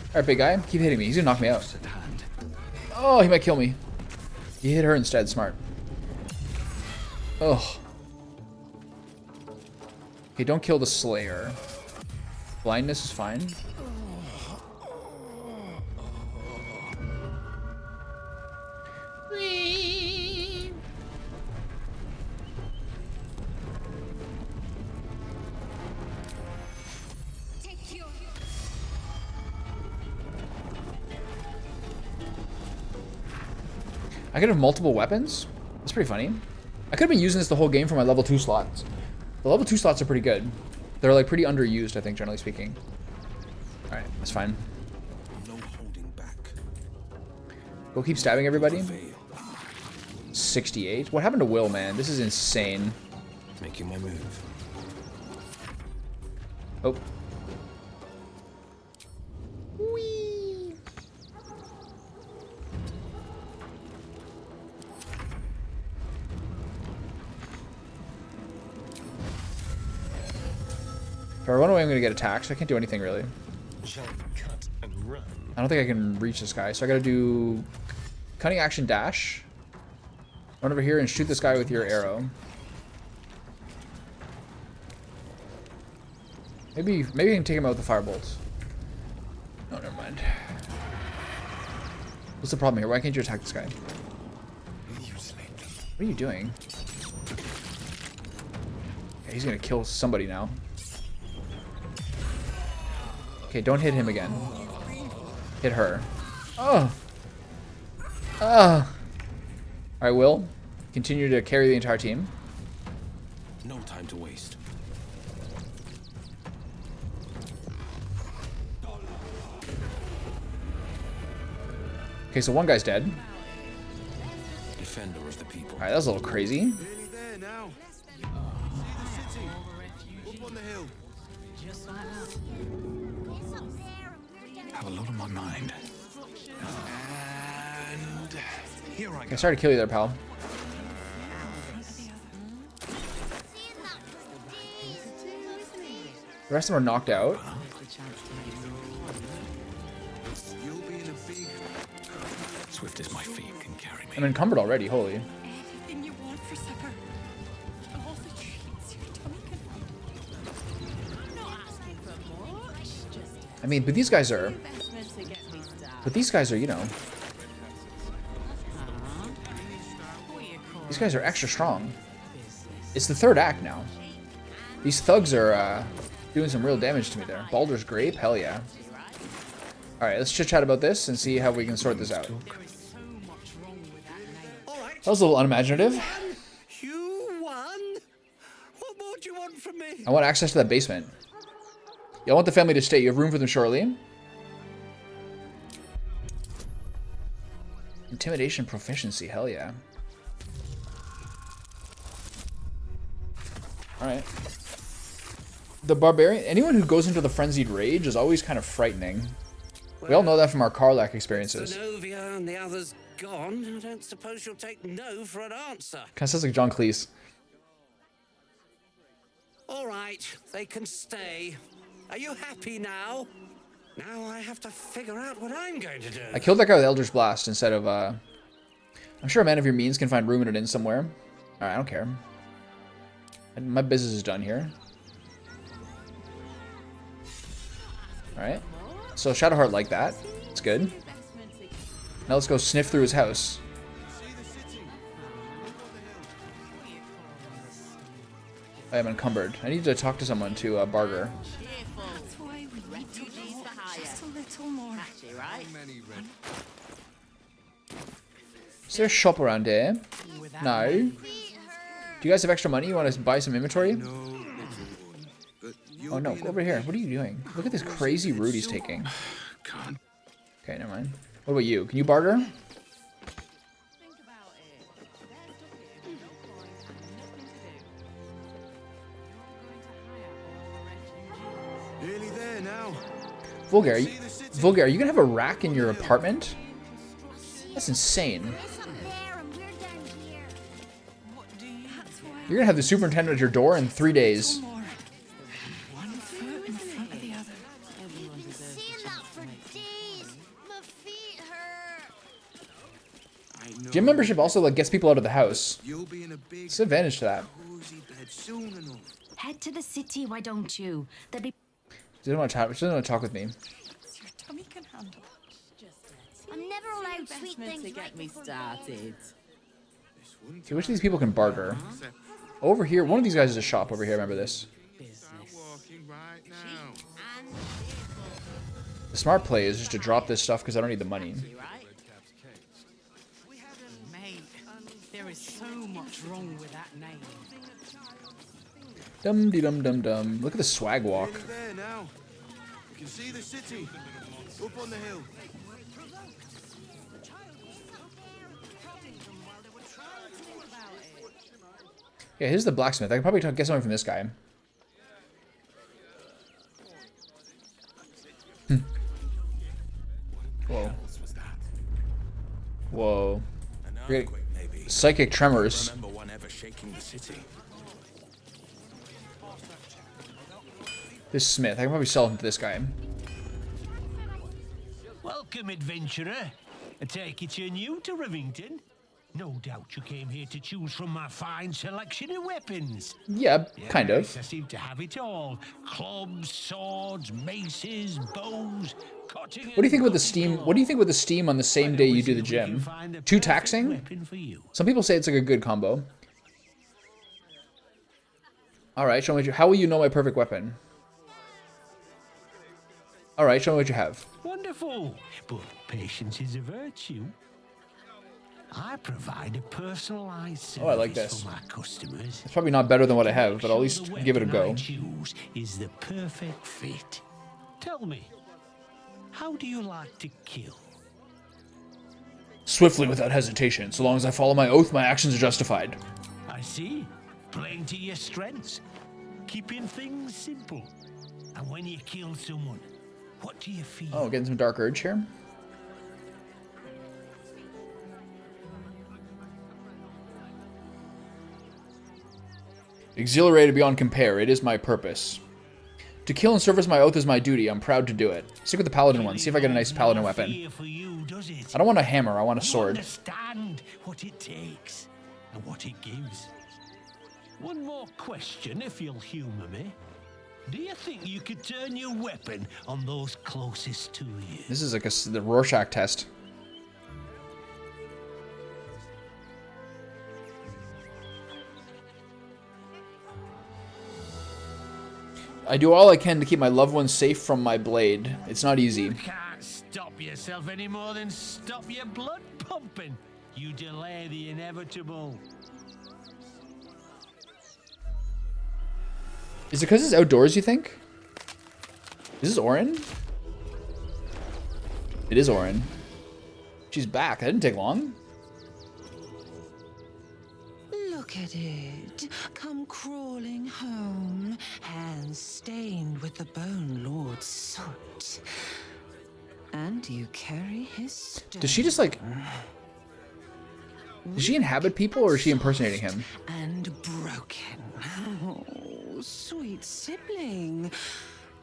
Alright, big guy. Keep hitting me. He's gonna knock me out. Oh, he might kill me. He hit her instead. Smart. Oh. Okay, don't kill the Slayer. Blindness is fine. I could have multiple weapons. That's pretty funny. I could have been using this the whole game for my level 2 slots. The level 2 slots are pretty good. They're like pretty underused, I think, generally speaking. Alright, that's fine. No holding back. Go keep stabbing everybody. 68. What happened to Will, man? This is insane. Making my move. Oh. If I run away, I'm gonna get attacked, so I can't do anything really. Jump, cut, and run. I don't think I can reach this guy, so I gotta do cunning action dash. Run over here and shoot this guy with your arrow. Maybe you can take him out with the firebolt. Oh, never mind. What's the problem here? Why can't you attack this guy? What are you doing? Okay, he's gonna kill somebody now. Okay, don't hit him again. Hit her. Oh! Ah! Alright, Will. Continue to carry the entire team. No time to waste. Okay, so one guy's dead. Defender of the people. Alright, that was a little crazy. Nearly there now. See the city? Up on the hill. Just like that. Have a lot on my mind. And here I Okay, go. sorry to kill you there, pal. The rest of them are knocked out. Swift as my feet can carry me. I'm encumbered already, holy. Anything you want for supper. All the treats your tummy can I mean, but these guys are... But these guys are, you know... These guys are extra strong. It's the third act now. These thugs are doing some real damage to me there. Baldur's Grape? Hell yeah. Alright, let's chit-chat about this and see how we can sort this out. That was a little unimaginative. You won? What more do you want from me? I want access to that basement. Yeah, I want the family to stay. You have room for them shortly. Intimidation proficiency. Hell yeah. Alright. The barbarian... Anyone who goes into the frenzied rage is always kind of frightening. We all know that from our Karlak experiences. Novia and the others gone. I don't suppose you'll take no for an answer. Kind of sounds like John Cleese. All right, they can stay. Are you happy now? Now I have to figure out what I'm going to do. I killed that guy with Elder's Blast instead of, I'm sure a man of your means can find room in an inn somewhere. Alright, I don't care. My business is done here. Alright. So Shadowheart like that. It's good. Now let's go sniff through his house. I am encumbered. I need to talk to someone to Barger. That's why we need to walk just a little more. Is there a shop around here? No. Do you guys have extra money? You want to buy some inventory? Oh no, go over here. What are you doing? Look at this crazy route he's taking. Okay, never mind. What about you? Can you barter? Nearly there now. Vulgar, are you gonna have a rack in your apartment? That's insane. You're gonna have the superintendent at your door in 3 days. Gym membership also like gets people out of the house. It's an advantage to that. Head to the city, why don't you? There'll be... She doesn't want to talk with me. Your tummy can handle. I'm never allowed sweet things to get me started. See, which of these people can barter? Over here, one of these guys is a shop over here, remember this. The smart play is just to drop this stuff because I don't need the money. Mate, there is so much wrong with that name. Dum de dum dum dum. Look at the swag walk. There now. You can see the city. Up on the hill. Yeah, here's the blacksmith. I can probably get something from this guy. Whoa. Whoa. Psychic tremors. Remember one ever shaking the city. This smith. I can probably sell him to this guy. Welcome, adventurer. I take it you're new to Rivington. No doubt you came here to choose from my fine selection of weapons. Yeah, kind of. I seem to have it all. Clubs, swords, maces, bows, cutting. What do you think with the steam? What do you think with the steam on the same day you do the gym? Too taxing? Some people say it's like a good combo. All right, show me. How will you know my perfect weapon? All right, show me what you have. Wonderful, but patience is a virtue. I provide a personalized service Oh, I like this. for my customers. It's probably not better than what I have, but I'll at least give it a go. I choose is the perfect fit. Tell me, how do you like to kill? Swiftly, without hesitation. So long as I follow my oath, my actions are justified. I see. Playing to your strengths. Keeping things simple. And when you kill someone, what do you feel? Oh, getting some Dark Urge here. Exhilarated beyond compare, it is my purpose. To kill and service my oath is my duty. I'm proud to do it. Stick with the paladin one. See if I get a nice paladin weapon. I don't want a hammer. I want a sword. Understand what it takes and what it gives. One more question, if you'll humour me. Do you think you could turn your weapon on those closest to you? This is like the Rorschach test. I do all I can to keep my loved ones safe from my blade. It's not easy. You can't stop yourself any more than stop your blood pumping. You delay the inevitable. Is it because it's outdoors, you think? Is this Orin? It is Orin. She's back. That didn't take long. Look at it. Come crawling home, hands stained with the Bone Lord's soot. And you carry his stone. Does she just like... Does she inhabit people or is she impersonating him? And broken. Oh, sweet sibling.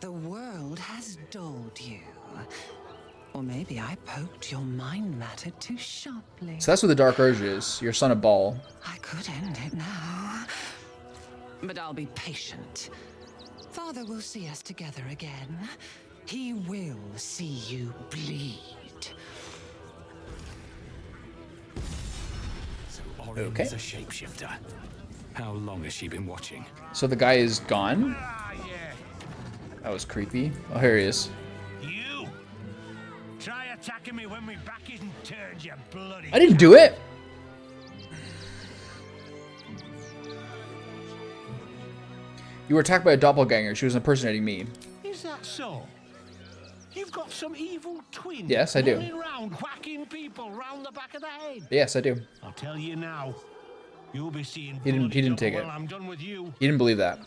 The world has dulled you. Or maybe I poked your mind matter too sharply. So that's what the Dark Urge is. Your son of Baal. I could end it now. But I'll be patient. Father will see us together again. He will see you bleed. So Orin is a shapeshifter. How long has she been watching? So the guy is gone? That was creepy. Oh, here he is. You try attacking me when my back isn't turned, you bloody... I didn't do it! You were attacked by a doppelganger. She was impersonating me. Is that so? You've got some evil twin. Yes, I do. Running around whacking people round the back of the head. Yes, I do. I'll tell you now. You'll be seeing. He didn't take it. When I'm done with you. He didn't believe that.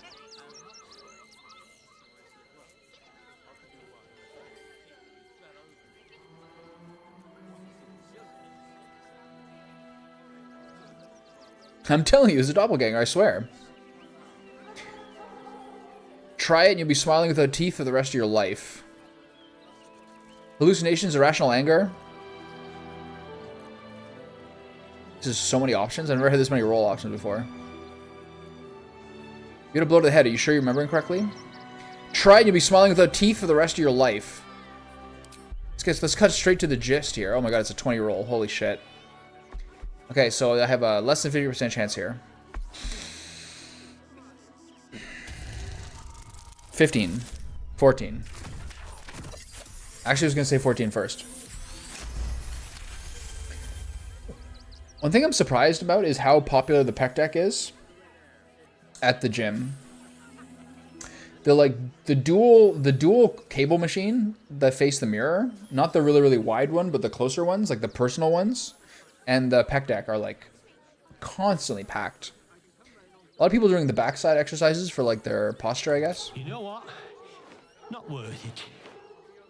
I'm telling you, it's a doppelganger, I swear. Try it and you'll be smiling without teeth for the rest of your life. Hallucinations, irrational anger. This is so many options. I've never had this many roll options before. You get a blow to the head. Are you sure you're remembering correctly? Try it and you'll be smiling without teeth for the rest of your life. Let's cut straight to the gist here. Oh my god, it's a 20 roll. Holy shit. Okay, so I have a less than 50% chance here. 15. 14. Actually, I was going to say 14 first. One thing I'm surprised about is how popular the Peck deck is at the gym. The dual cable machine that face the mirror, not the really wide one, but the closer ones, like the personal ones, and the Peck deck are like constantly packed. A lot of people doing the backside exercises for like their posture, I guess. You know what? Not worth it.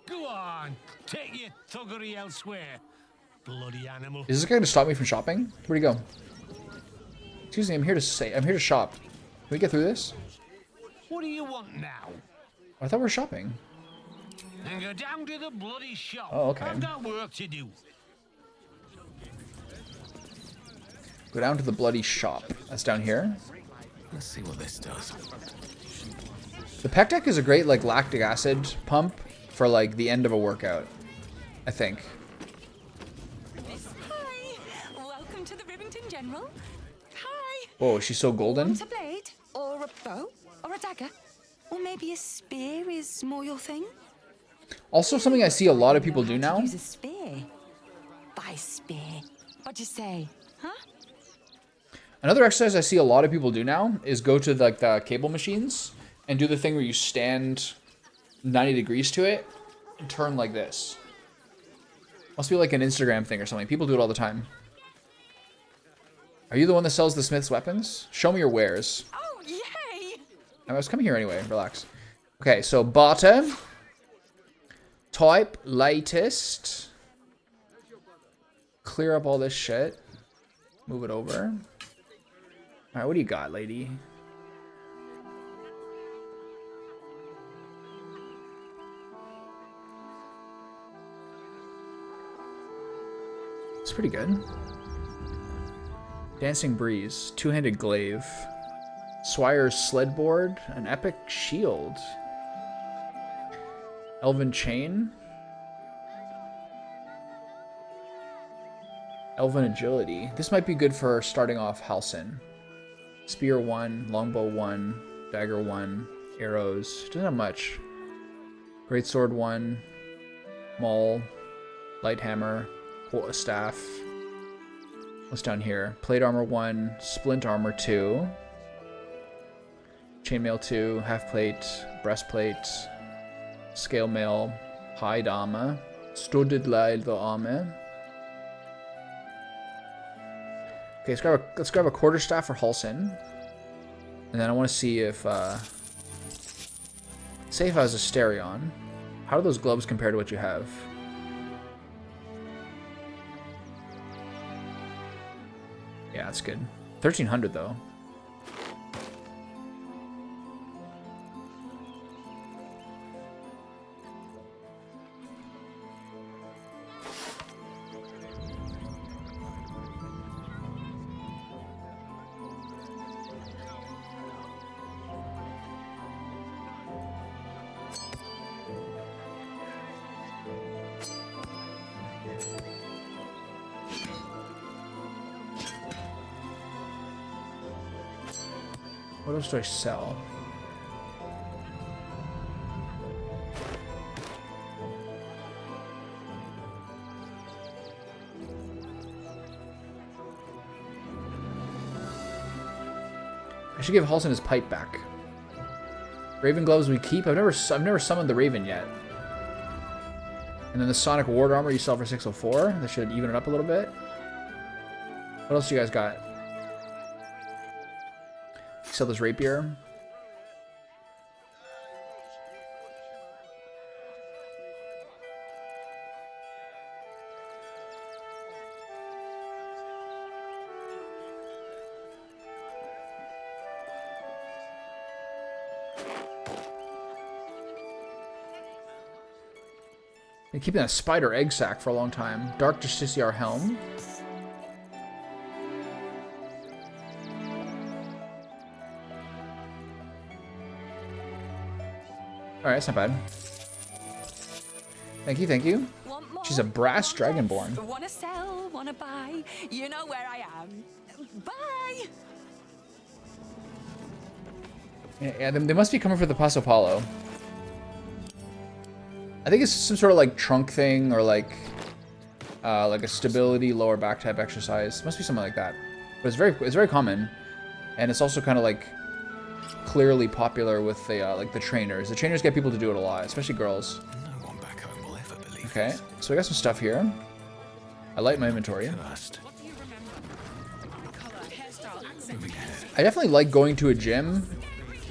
Go on, take your thuggery elsewhere, bloody animal. Is this guy gonna stop me from shopping? Where'd he go? Excuse me, I'm here to shop. Can we get through this? What do you want now? I thought we were shopping. Then go down to the bloody shop. Oh, okay. I've got work to do. Go down to the bloody shop. That's down here. Let's see what this does. The Peck deck is a great like lactic acid pump for like the end of a workout, I think. Hi, welcome to the Rivington General. Hi. Whoa, she's so golden. Want a blade? Or a bow? Or a dagger? Or maybe a spear is more your thing? Also, something I see a lot of people do now. Use a spear. By spear. What'd you say? Huh? Another exercise I see a lot of people do now is go to like the cable machines and do the thing where you stand 90 degrees to it and turn like this. Must be like an Instagram thing or something. People do it all the time. Are you the one that sells the Smith's weapons? Show me your wares. Oh, yay! I was coming here anyway. Relax. Okay, so Barter. Type latest. Clear up all this shit. Move it over. Alright, what do you got, lady? It's pretty good. Dancing Breeze, two-handed glaive, Swire's sledboard, an epic shield, Elven chain, Elven agility. This might be good for starting off Halsin. Spear 1, longbow 1, dagger 1, arrows. Doesn't have much. Greatsword 1, maul, light hammer, staff. What's down here? Plate armor 1, splint armor 2, chainmail 2, half plate, breastplate, scale mail, hide armor, studded leather armor. Okay, let's grab a quarterstaff for Halsin, and then I want to see if say if I was a Asterion, how do those gloves compare to what you have? Yeah, that's good. 1300 though. What else do I sell? I should give Halsin his pipe back. Raven gloves we keep. I've never summoned the Raven yet. And then the Sonic Ward armor you sell for 604. That should even it up a little bit. What else do you guys got? Sell this rapier. Been keeping that spider egg sac for a long time. Dark Justiciar helm. Alright, that's not bad. Thank you, thank you. She's a brass dragonborn. Wanna sell, wanna buy, you know where I am. Bye! Yeah, they must be coming for the Paso Paulo. I think it's some sort of like trunk thing or like a stability lower back type exercise. Must be something like that. But it's very common, and it's also kind of like clearly popular with the like the trainers. The trainers get people to do it a lot, especially girls. No one back home will ever believe. Okay, so I got some stuff here. I like my inventory. I definitely like going to a gym,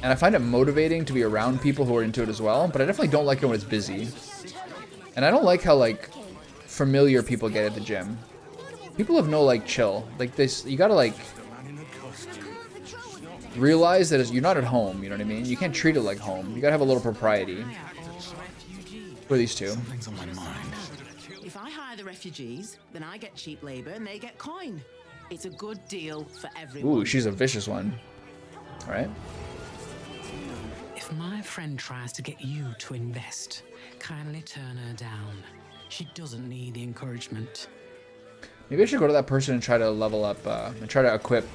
and I find it motivating to be around people who are into it as well, but I definitely don't like it when it's busy. And I don't like how like familiar people get at the gym. People have no like chill. Like this, you gotta like realize that you're not at home, you know what I mean? You can't treat it like home. You gotta have a little propriety. Who are these two? Something's on my mind. If I hire the refugees, then I get cheap labor and they get coin. It's a good deal for everyone. Ooh, she's a vicious one. All right. If my friend tries to get you to invest, kindly turn her down. She doesn't need the encouragement. Maybe I should go to that person and try to level up, and try to equip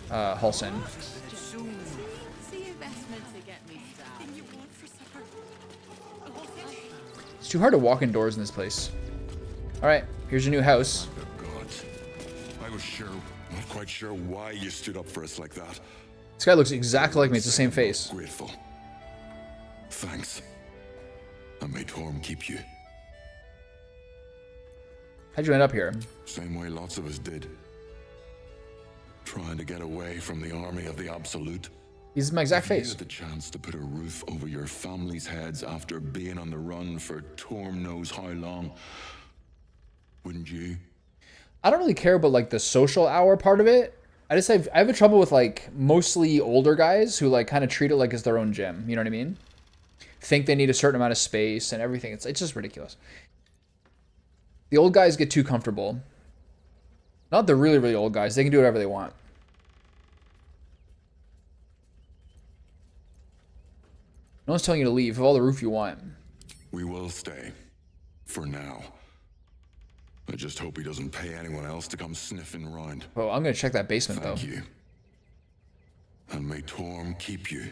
Halsin. It's too hard to walk indoors in this place. Alright, here's your new house. I was not quite sure why you stood up for us like that. This guy looks exactly like me. It's the same face. Grateful. Thanks. And may Torm keep you. How'd you end up here? Same way lots of us did. Trying to get away from the army of the Absolute. He's my exact If you face. had the chance to put a roof over your family's heads after being on the run for Torm knows how long, wouldn't you? I don't really care about like the social hour part of it. I have a trouble with like mostly older guys who like kind of treat it like it's their own gym. You know what I mean? Think they need a certain amount of space and everything. It's just ridiculous. The old guys get too comfortable. Not the really, really old guys. They can do whatever they want. No one's telling you to leave. Have all the roof you want. We will stay. For now. I just hope he doesn't pay anyone else to come sniffing around. Oh, I'm gonna check that basement though. Thank you. And may Torm keep you.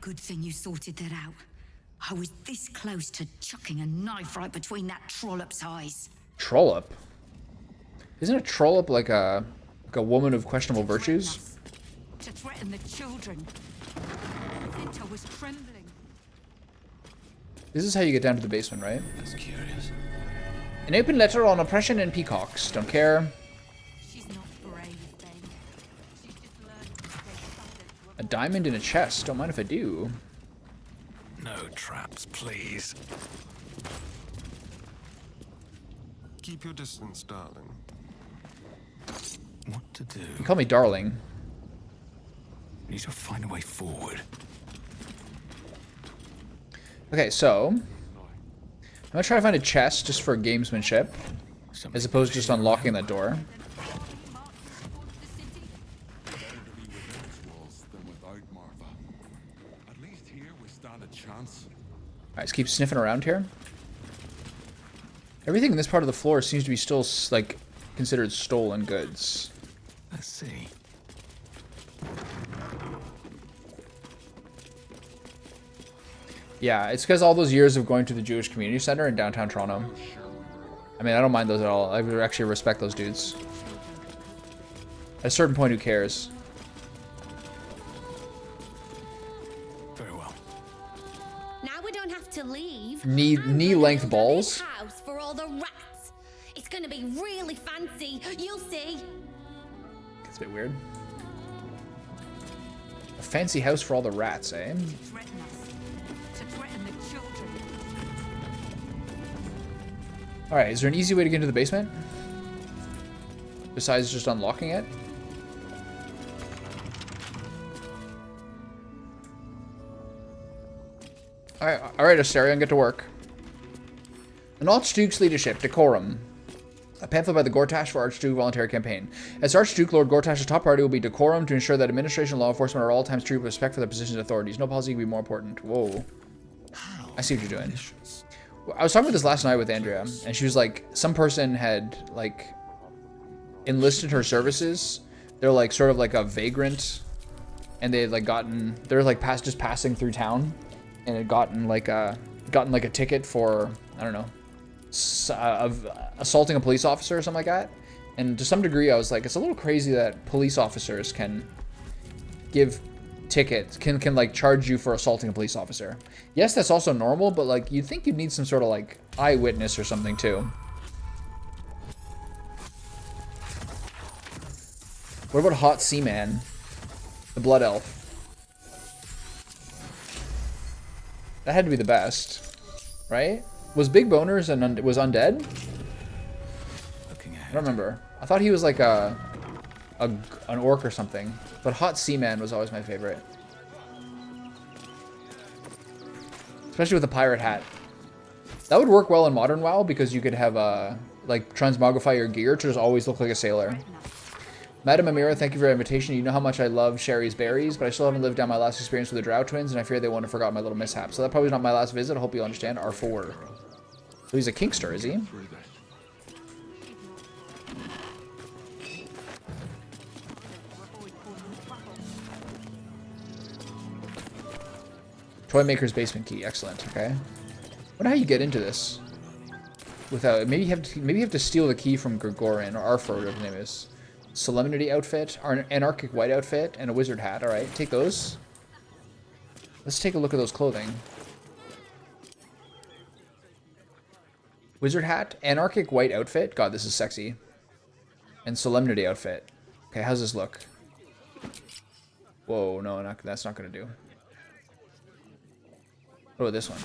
Good thing you sorted that out. I was this close to chucking a knife right between that trollop's eyes. Trollop? Isn't a trollop like a woman of questionable virtues? To threaten the children. Winter was trembling. This is how you get down to the basement, right? That's curious. An open letter on oppression and peacocks. Don't care. She's not brave, Ben. She's just learned A diamond in a chest. Don't mind if I do. No traps, please. Keep your distance, darling. What to do? You call me darling. Need to find a way forward. Okay, so I'm gonna try to find a chest just for gamesmanship, as opposed to just unlocking that door. Alright, let's keep sniffing around here. Everything in this part of the floor seems to be still like considered stolen goods. Let's see. Yeah, it's because all those years of going to the Jewish Community Center in downtown Toronto. I mean, I don't mind those at all. I actually respect those dudes. At a certain point, who cares? Very well. Now we don't have to leave. Knee-length balls? House for all the rats. It's gonna be really fancy. You'll see. It's a bit weird. A fancy house for all the rats, eh? Alright, is there an easy way to get into the basement? Besides just unlocking it? Alright, Asterion, get to work. An Archduke's leadership, decorum. A pamphlet by the Gortash for Archduke voluntary campaign. As Archduke, Lord Gortash's top priority will be decorum to ensure that administration and law enforcement are all times treated with respect for their positions and authorities. No policy can be more important. Whoa. I see what you're doing. I was talking about this last night with Andrea, and she was like, some person had, like, enlisted her services. They're, like, sort of like a vagrant, and they had, like, they're, like, just passing through town, and had gotten, like, a ticket for, I don't know, assaulting a police officer or something like that. And to some degree, I was like, it's a little crazy that police officers can give tickets, can like charge you for assaulting a police officer. Yes, that's also normal, but like you'd think you'd need some sort of like eyewitness or something too. What about Hot Seaman, the blood elf? That had to be the best, right? Was Big Boners and was undead? I don't remember. I thought he was like an orc or something. But Hot Seaman was always my favorite. Especially with the pirate hat. That would work well in Modern WoW because you could have like transmogrify your gear to just always look like a sailor. Madam Amira, thank you for your invitation. You know how much I love Sherry's berries, but I still haven't lived down my last experience with the Drow twins, and I fear they won't have forgotten my little mishap. So that probably is not my last visit. I hope you'll understand. R4. So he's a Kingster, is he? Toy Maker's basement key, excellent. Okay, I wonder how you get into this without. Maybe you have to steal the key from Gregorin or Arthur, whatever his name is. Solemnity outfit, or an anarchic white outfit, and a wizard hat. All right, take those. Let's take a look at those clothing. Wizard hat, anarchic white outfit. God, this is sexy. And solemnity outfit. Okay, how's this look? Whoa, no, that's not gonna do. What about this one?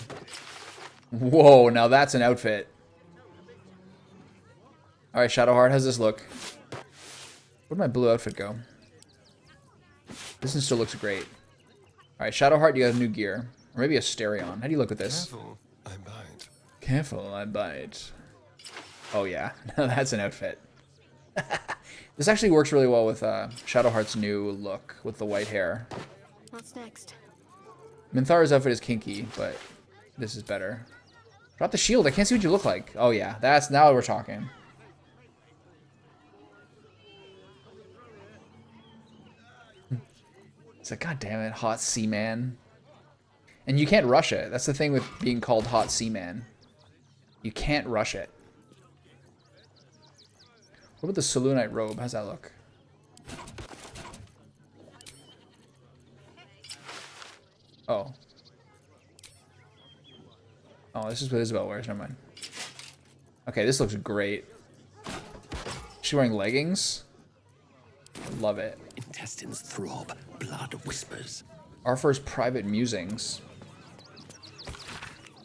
Whoa, now that's an outfit. Alright, Shadowheart, how's this look? Where'd my blue outfit go? This one still looks great. Alright, Shadowheart, you got a new gear. Or maybe a Stereon. How do you look at this? Careful, I bite. Careful, I bite. Oh yeah, that's an outfit. This actually works really well with Shadowheart's new look with the white hair. What's next? Minthar's outfit is kinky, but this is better. Drop the shield. I can't see what you look like. Oh yeah, that's now we're talking. It's like, God damn it, hot seaman. And you can't rush it. That's the thing with being called hot seaman. You can't rush it. What about the Selûnite robe? How's that look? Oh. Oh, this is what Isabel wears. Never mind. Okay, this looks great. She's wearing leggings. Love it. Intestines throb, blood whispers. Arthur's private musings.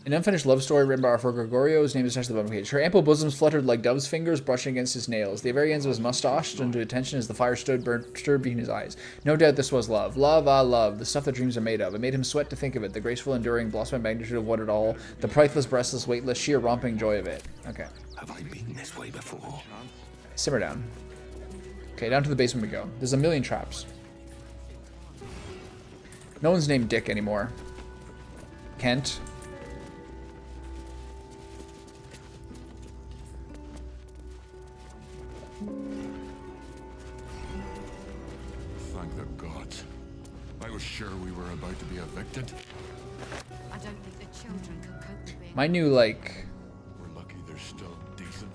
An unfinished love story written by Arthur Gregorio is named essentially the bottom page. Her ample bosoms fluttered like dove's fingers brushing against his nails. The very ends of his mustache stood into attention as the fire stirred between his eyes. No doubt this was love. Love, ah, love, the stuff that dreams are made of. It made him sweat to think of it, the graceful, enduring, blossoming magnitude of what it all, the priceless, breathless, weightless, sheer romping joy of it. Okay. Have I been this way before? Simmer down. Okay, down to the basement we go. There's a million traps. No one's named Dick anymore. Kent. Thank the gods. I was sure we were about to be evicted. I don't think the children can cope with being... My new, like... We're lucky they're still decent.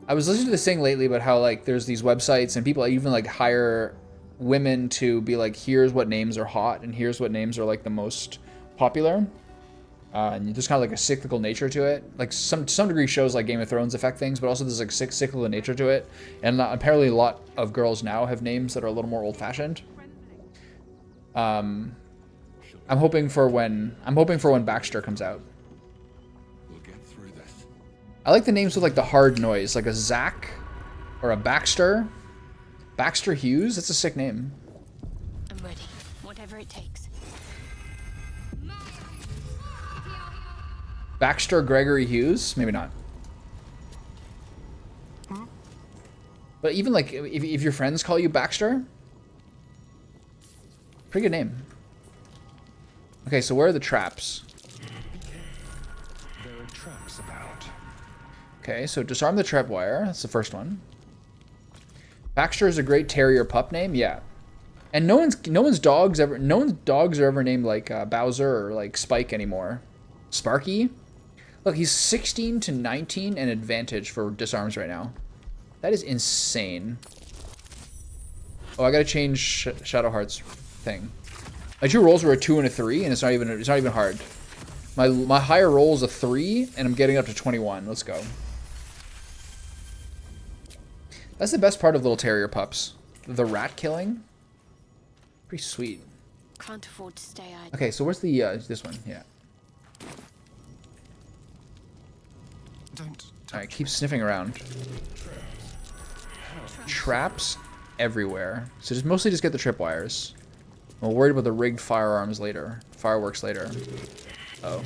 I was listening to this thing lately about how, like, there's these websites and people even, like, hire women to be like, here's what names are hot and here's what names are, like, the most popular. And there's kind of like a cyclical nature to it. Like, some degree shows like Game of Thrones affect things, but also there's like cyclical nature to it. And apparently a lot of girls now have names that are a little more old-fashioned. I'm hoping for when Baxter comes out. We'll get through this. I like the names with like the hard noise, like a Zach or a Baxter. Baxter Hughes, that's a sick name. I'm ready. Whatever it takes. Baxter Gregory Hughes? Maybe not. But even like, if your friends call you Baxter, pretty good name. Okay, so where are the traps? There are traps about. Okay, so disarm the trapwire. That's the first one. Baxter is a great terrier pup name, yeah. And no one's dogs are ever named like Bowser or like Spike anymore. Sparky? Look, he's 16 to 19 and advantage for disarms right now. That is insane. Oh, I gotta change Shadowheart's thing. My two rolls were a 2 and a 3, and it's not even hard. My higher roll is a 3, and I'm getting up to 21. Let's go. That's the best part of little terrier pups. The rat killing. Pretty sweet. Can't afford to stay idle. Okay, so where's the this one? Yeah. Alright, keep sniffing around. Traps everywhere. So just mostly just get the tripwires. I'm worried about the rigged firearms later. Fireworks later. Oh.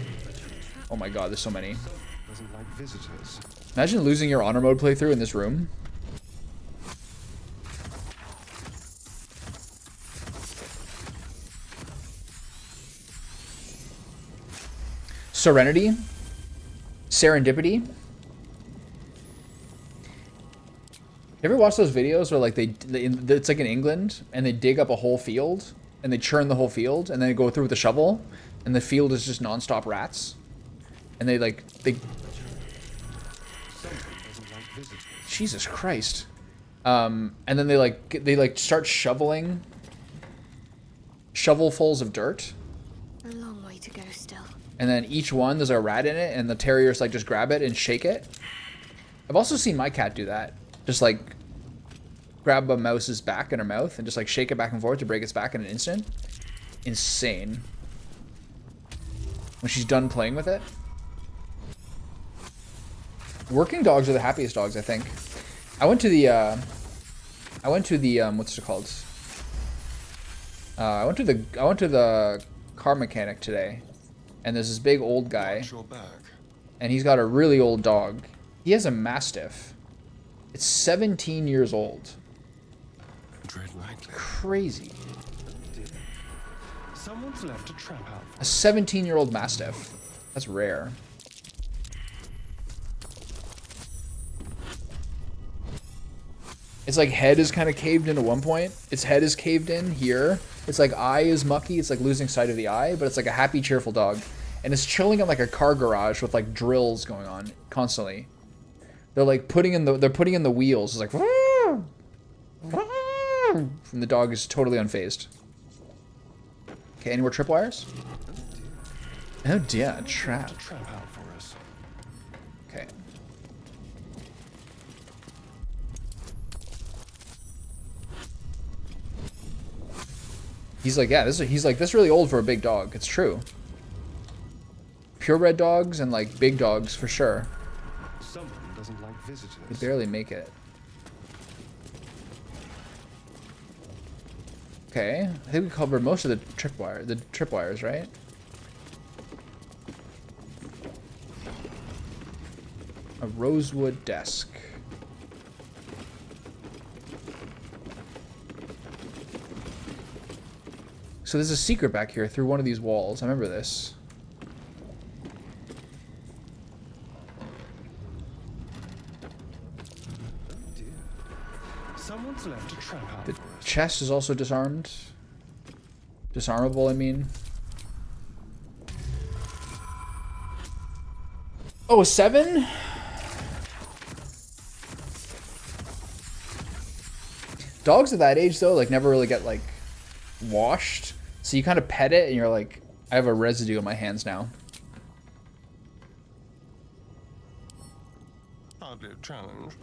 Oh my god, there's so many. Doesn't like visitors. Imagine losing your honor mode playthrough in this room. Serenity. Serendipity. You ever watch those videos where like it's like in England and they dig up a whole field and they churn the whole field and then they go through with a shovel and the field is just non-stop rats and they Jesus Christ. And then they start shoveling shovelfuls of dirt. A long way to go still. And then each one, there's a rat in it, and the terriers like just grab it and shake it. I've also seen my cat do that. Just like grab a mouse's back in her mouth and just like shake it back and forth to break its back in an instant. Insane. When she's done playing with it. Working dogs are the happiest dogs, I think. I went to the what's it called? I went to the car mechanic today, and there's this big old guy, Watch your back. and he's got a really old dog. He has a Mastiff. It's 17 years old. Tread lightly. Crazy. Someone's left a trap out. A 17-year-old Mastiff. That's rare. Its like head is kind of caved in at one point. Its head is caved in here. Its like eye is mucky. It's like losing sight of the eye, but it's like a happy, cheerful dog. And it's chilling in like a car garage with like drills going on constantly. They're like putting in the wheels. It's like and the dog is totally unfazed. Okay, any more tripwires? Oh dear, a trap. Okay. He's like, yeah, he's like, this is really old for a big dog. It's true. Purebred dogs and like big dogs for sure. Someone doesn't like visitors. They barely make it. Okay, I think we covered most of the tripwires, right? A rosewood desk. So there's a secret back here through one of these walls. I remember this. Someone's left a trap out. The chest is also disarmed. Disarmable, I mean. Oh, a 7? Dogs at that age, though, like, never really get, like, washed. So you kind of pet it, and you're like, I have a residue on my hands now. Hardly a challenge.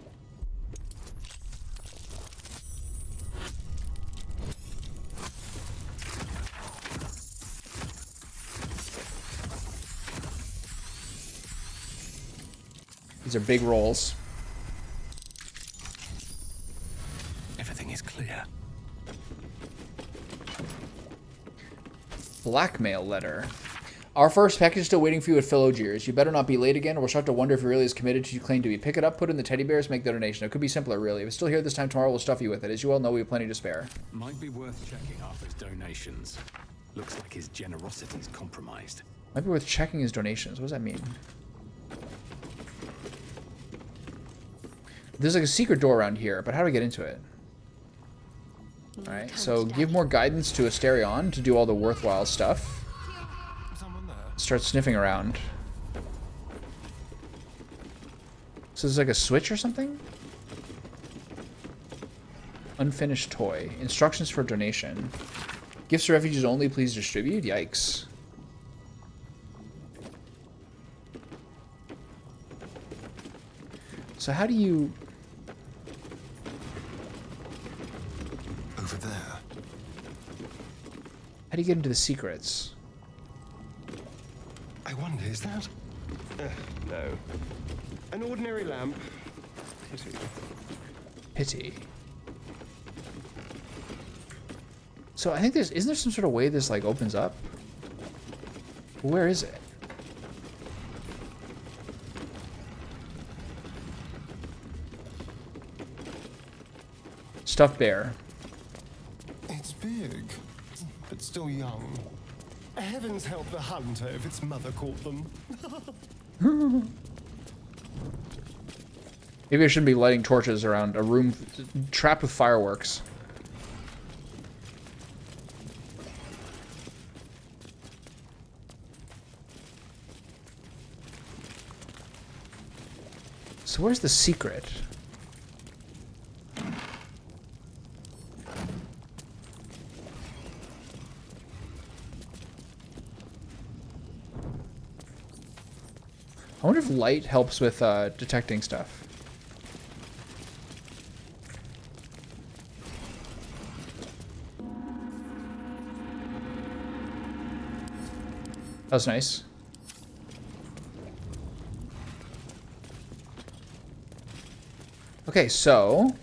These are big rolls. Everything is clear. Blackmail letter. Our first package is still waiting for you at Phil Ogier's. You better not be late again, or we'll start to wonder if you're really as committed as you claim to be. Pick it up, put it in the teddy bears, make the donation. It could be simpler, really. If it's still here this time tomorrow, we'll stuff you with it. As you all know, we have plenty to spare. Might be worth checking Arthur's donations. Looks like his generosity's compromised. Might be worth checking his donations. What does that mean? There's like a secret door around here, but how do I get into it? Alright, so give more guidance to Asterion to do all the worthwhile stuff. Start sniffing around. So there's like a switch or something? Unfinished toy. Instructions for donation. Gifts to refugees only, please distribute? Yikes. So how do you... Over there. How do you get into the secrets? I wonder, is that? No. An ordinary lamp. Pity. Pity. So I think isn't there some sort of way this like opens up? Where is it? Stuffed bear. It's big, but still young. Heavens help the hunter if its mother caught them. Maybe I shouldn't be lighting torches around a room trapped with fireworks. So where's the secret? I wonder if light helps with detecting stuff. That was nice. Okay, so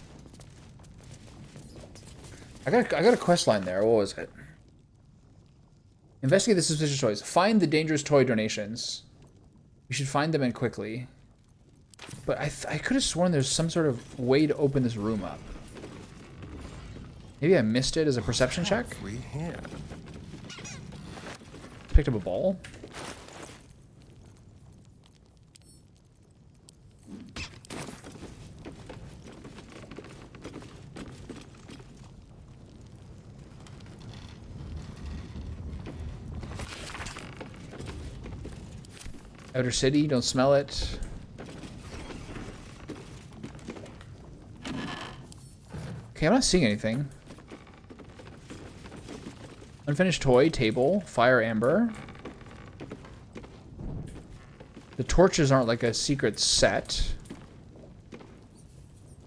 I got a quest line there. What was it? Investigate the suspicious toys. Find the dangerous toy donations. You should find them and quickly. But I could have sworn there's some sort of way to open this room up. Maybe I missed it as a perception check? Picked up a ball. Outer City, don't smell it. Okay, I'm not seeing anything. Unfinished toy, table, fire amber. The torches aren't like a secret set.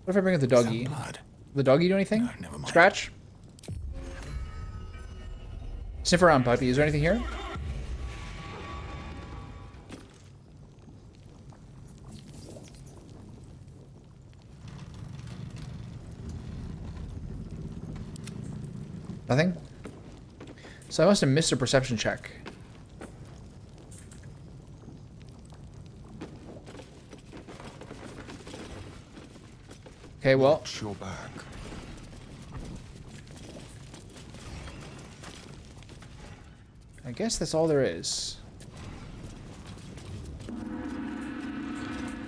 What if I bring up the doggy? The doggy do anything? No, never mind. Scratch? Sniff around, puppy. Is there anything here? Nothing? So I must have missed a perception check. Okay, well. Watch your back. I guess that's all there is.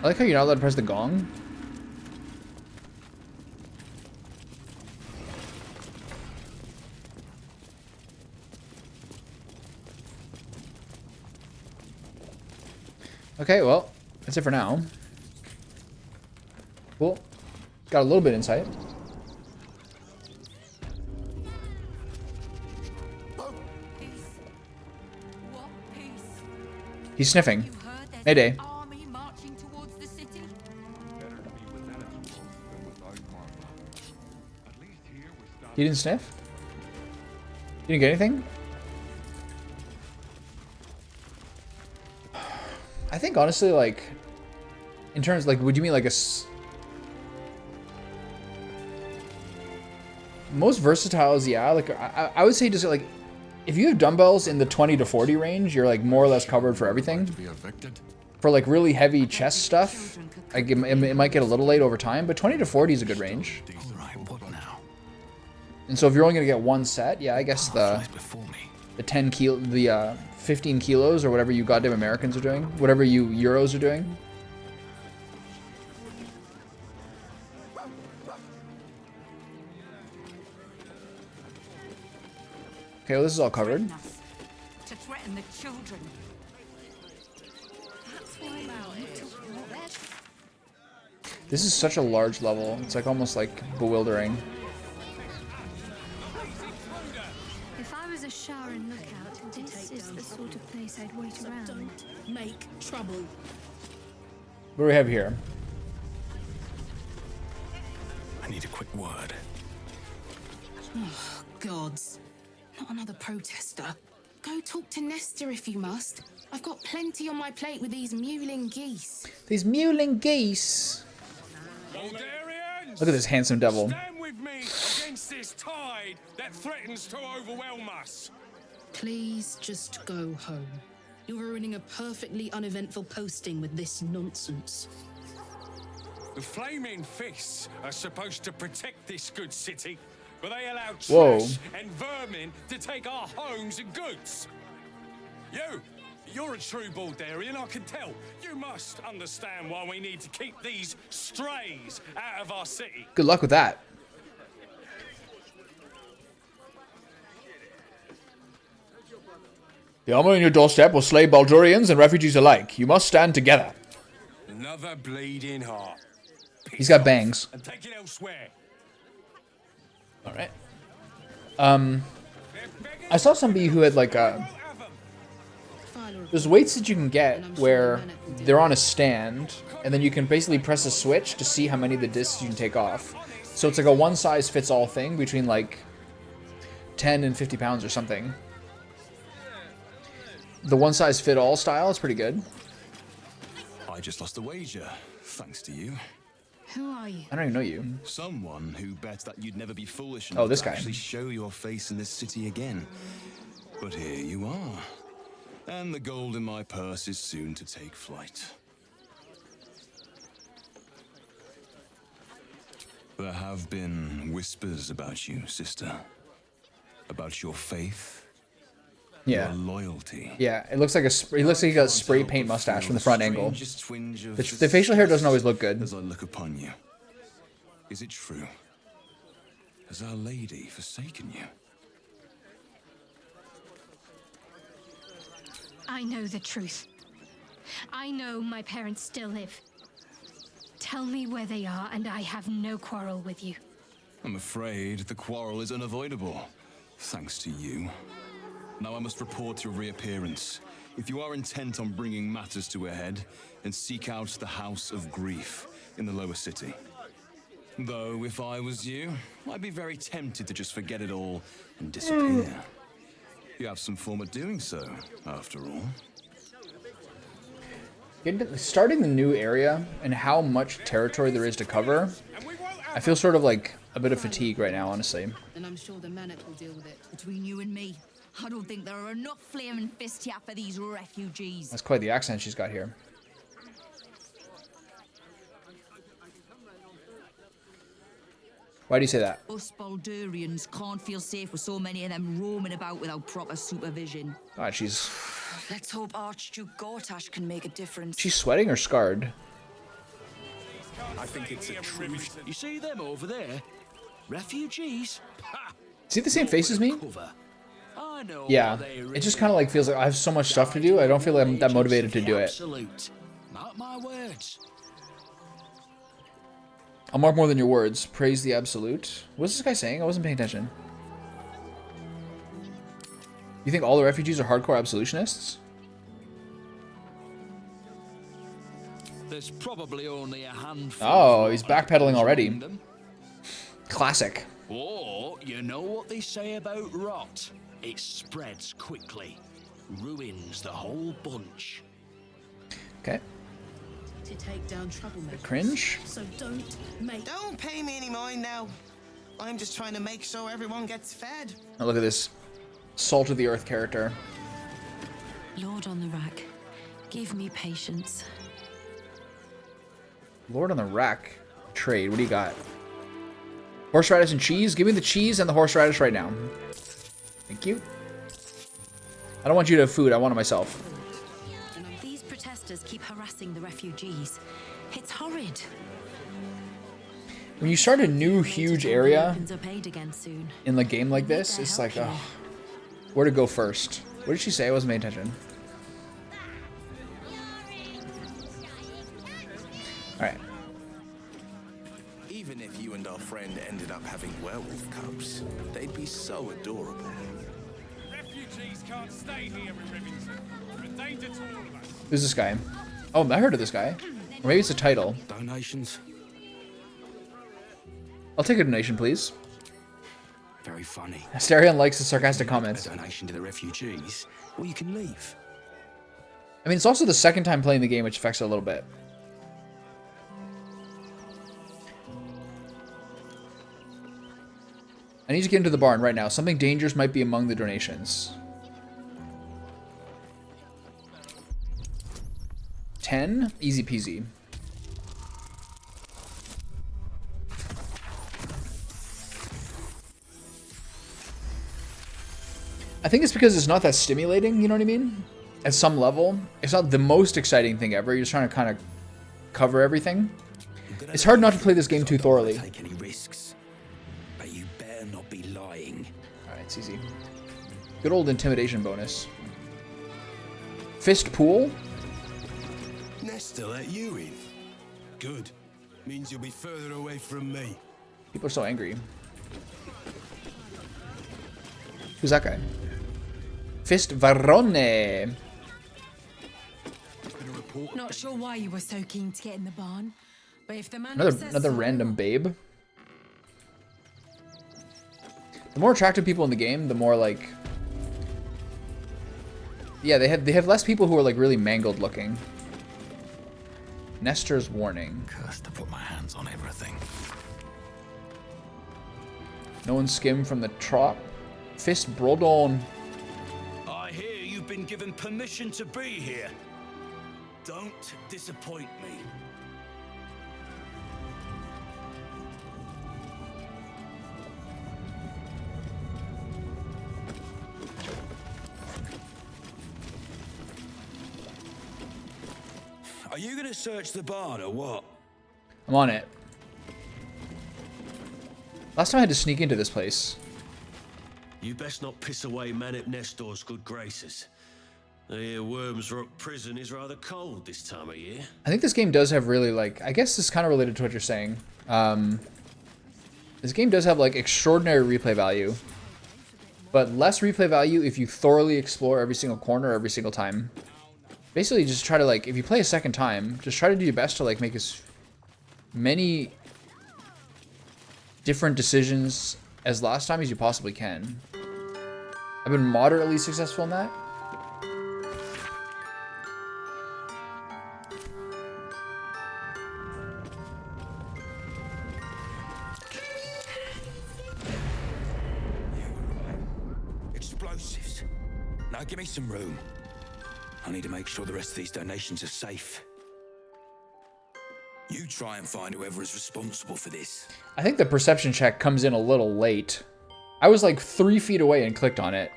I like how you're not allowed to press the gong. Okay, well, that's it for now. Cool. Got a little bit of insight. He's sniffing. Mayday. He didn't sniff? You didn't get anything? I think honestly, like, in terms, like, would you mean like most versatiles? Yeah, like I would say just like, if you have dumbbells in the 20 to 40 range, you're like more or less covered for everything. For like really heavy chest stuff, like it might get a little late over time, but 20 to 40 is a good range. And so if you're only gonna get one set, yeah, I guess the 10 kilo, the 15 kilos or whatever you goddamn Americans are doing, whatever you Euros are doing. Okay, well, this is all covered. To threaten the children. That's why This is such a large level. It's like almost like bewildering. If I was a Sharon lookout, this is the sort of place I'd wait around. Don't make trouble. What do we have here? I need a quick word. Oh, gods. Not another protester. Go talk to Nestor if you must. I've got plenty on my plate with these mewling geese. These mewling geese. Baldurians! Look at this handsome devil. Stand with me against this tide that threatens to overwhelm us. Please just go home. You're ruining a perfectly uneventful posting with this nonsense. The Flaming Fists are supposed to protect this good city, but they allow Whoa. trash and vermin to take our homes and goods. You're a true Baldurian, I can tell. You must understand why we need to keep these strays out of our city. Good luck with that. The armor on your doorstep will slay Baldurians and refugees alike. You must stand together. Another bleeding heart. He's got bangs. And take it elsewhere. All right. I saw somebody who had like there's weights that you can get where they're on a stand, and then you can basically press a switch to see how many of the discs you can take off. So it's like a one-size-fits-all thing between like 10 and 50 pounds or something. The one-size-fit-all style is pretty good. I just lost a wager, thanks to you. Who are you? I don't even know you. Someone who bet that you'd never be foolish Oh, enough this to guy. actually show your face in this city again. But here you are. And the gold in my purse is soon to take flight. There have been whispers about you, sister. About your faith. Yeah. Your loyalty. Yeah, it looks like he looks like he got a spray paint mustache from the front angle. The facial hair doesn't always look good. As I look upon you, is it true? Has Our Lady forsaken you? I know the truth. I know my parents still live. Tell me where they are, and I have no quarrel with you. I'm afraid the quarrel is unavoidable, thanks to you. Now I must report your reappearance. If you are intent on bringing matters to a head, then seek out the House of Grief in the lower city. Though, if I was you, I'd be very tempted to just forget it all and disappear. You have some form of doing so, after all. Starting the new area and how much territory there is to cover, I feel sort of like a bit of fatigue right now, honestly. And I'm sure the Manet will deal with it. Between you and me, I don't think there are enough flaming fists here for these refugees. That's quite the accent she's got here. Why do you say that? Us Baldurians can't feel safe with so many of them roaming about without proper supervision. God, she's Let's hope Archduke Gortash can make a difference. sweating or scarred? I think it's a truth. You see them over there? Refugees? Ha! Is he the same face as me? I know Yeah, it just kind of like feels like I have so much stuff to do. I don't feel like I'm that motivated to do it. Absolute. Mark my words. I'll mark more than your words. Praise the absolute. What's this guy saying? I wasn't paying attention. You think all the refugees are hardcore absolutionists? There's probably only a handful. Oh, he's backpedaling already. Classic. Or, you know what they say about rot? It spreads quickly. Ruins the whole bunch. Okay. To take down troublemakers. Cringe. So don't pay me any mind now. I'm just trying to make sure everyone gets fed. Now look at this salt of the earth character. Lord on the rack, give me patience. Lord on the rack. Trade. What do you got? Horseradish and cheese? Give me the cheese and the horseradish right now. Thank you. I don't want you to have food. I want it myself. These protesters keep harassing the refugees. It's horrid. When you start a new huge area Opens up aid again soon. in a game like this, it's like, oh, where to go first? What did she say? I wasn't paying attention. Alright. Even if you and our friend ended up having werewolf cubs, they'd be so adorable. Refugees can't stay here in Rivington. They're a danger to all of us. Who's this guy? Oh, I heard of this guy. Or maybe it's a title. Donations? I'll take a donation, please. Very funny. Asterion likes the sarcastic comments. A donation to the refugees, or you can leave. I mean, it's also the second time playing the game, which affects it a little bit. I need to get into the barn right now. Something dangerous might be among the donations. 10? Easy peasy. I think it's because it's not that stimulating, you know what I mean? At some level. It's not the most exciting thing ever. You're just trying to kind of cover everything. It's hard not to play this game too thoroughly. Take any risks, but you better not be lying. Alright, it's easy. Good old intimidation bonus. Fist pool? Nesta let you in. Good. Means you'll be further away from me. People are so angry. Who's that guy? Fist Varone. Not sure why you were so keen to get in the barn, but if the man Another random babe. The more attractive people in the game, the more like, yeah, they have less people who are like really mangled looking. Nestor's warning. Cursed to put my hands on everything. No one skimmed from the trop. Fist Brodon. you've been given permission to be here. Don't disappoint me. Are you gonna search the barn or what? I'm on it. Last time I had to sneak into this place. You best not piss away Man at Nestor's good graces. I hear Worms Rock Prison is rather cold this time of year. I think this game does have really, like, I guess this is kind of related to what you're saying. This game does have, like, extraordinary replay value. But less replay value if you thoroughly explore every single corner every single time. Basically, just try to, like, if you play a second time, just try to do your best to, like, make as many different decisions as last time as you possibly can. I've been moderately successful in that. Explosives. Now give me some room. I need to make sure the rest of these donations are safe. You try and find whoever is responsible for this. I think the perception check comes in a little late. I was like 3 feet away and clicked on it.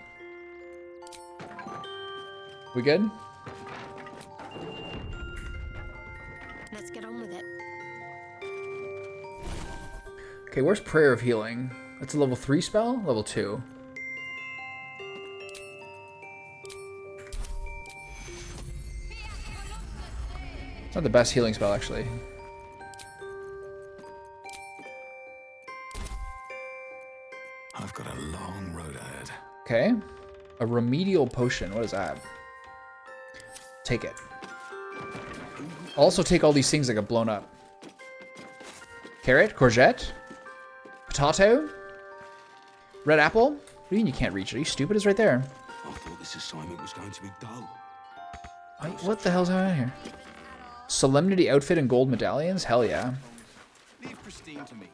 We good? Let's get on with it. Okay, where's Prayer of Healing? That's a level 3 spell? Level 2. It's not the best healing spell, actually. I've got a long road ahead. Okay. A remedial potion. What is that? Take it. Also take all these things that got blown up. Carrot, courgette, potato, red apple. What do you mean you can't reach it? Are you stupid? It's right there. I thought this assignment was going to be dull. What the hell's going on here? Solemnity outfit and gold medallions? Hell yeah. Leave Christine to me.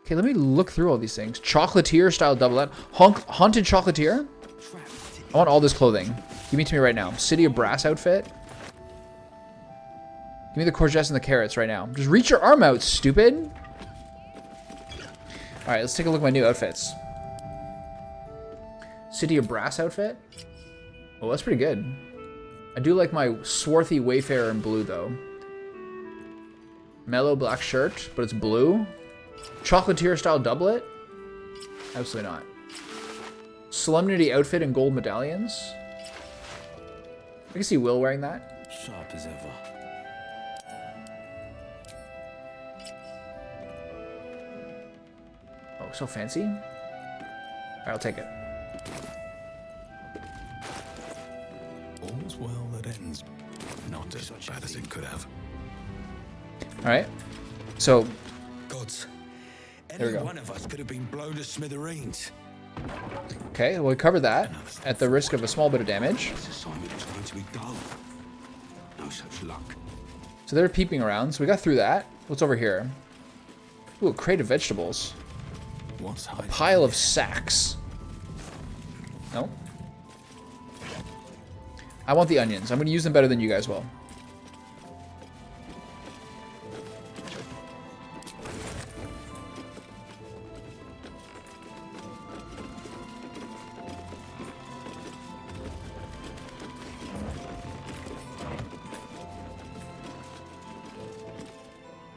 Okay, let me look through all these things. Chocolatier style double out. Haunted chocolatier? I want all this clothing. Give me to me right now. City of Brass outfit. Give me the courgettes and the carrots right now. Just reach your arm out, stupid. Alright, let's take a look at my new outfits. City of Brass outfit. Oh, that's pretty good. I do like my swarthy Wayfarer in blue, though. Mellow black shirt, but it's blue. Chocolatier style doublet? Absolutely not. Solemnity outfit and gold medallions. I can see Will wearing that. Sharp as ever. Oh, so fancy. Alright, I'll take it. All's well that ends. Not as bad as it could have. Alright. So. Gods. There we Any go. one of us could have been blown to smithereens. Okay, well, we covered that at the risk of a small bit of damage. This assignment is going to be dull. No such luck. So they're peeping around, so we got through that. What's over here? Ooh, a crate of vegetables. What's a pile of sacks. No. I want the onions. I'm going to use them better than you guys will.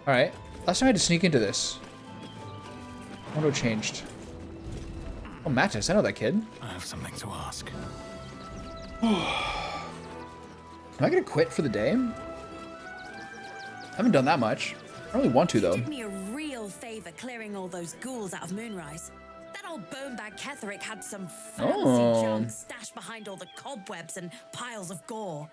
Alright. Last time I had to sneak into this. I wonder what changed. Oh, Mattis. I know that kid. I have something to ask. Am I going to quit for the day? I haven't done that much. I don't really want to, though. Did me a real favor clearing all those ghouls out of Moonrise. That old bonebag Ketherick had some fancy junk stashed behind all the cobwebs and piles of gore.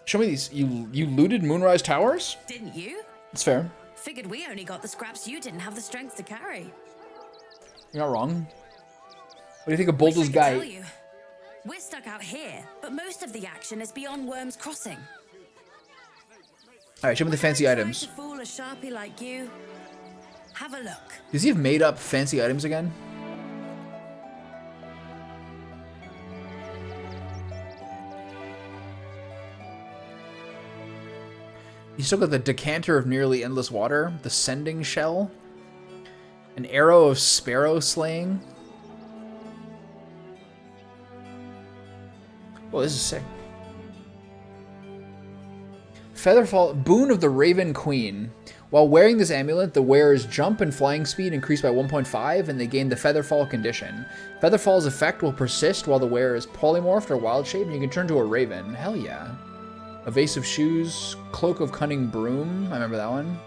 Show me these. You looted Moonrise Towers? Didn't you? That's fair. Figured we only got the scraps you didn't have the strength to carry. You're not wrong. What do you think of Wish I Baldur's could tell Gate? you. We're stuck out here, but most of the action is beyond Worm's Crossing. Alright, show me the fancy Trying items. to fool a sharpie like you. Have a look. Does he have made up fancy items again? You still got the decanter of nearly endless water, the sending shell, an arrow of sparrow slaying. Oh, this is sick. Featherfall, boon of the Raven Queen. While wearing this amulet, the wearer's jump and flying speed increase by 1.5, and they gain the Featherfall condition. Featherfall's effect will persist while the wearer is polymorphed or wild shape, and you can turn to a raven. Hell yeah. Evasive shoes, cloak of cunning broom. I remember that one.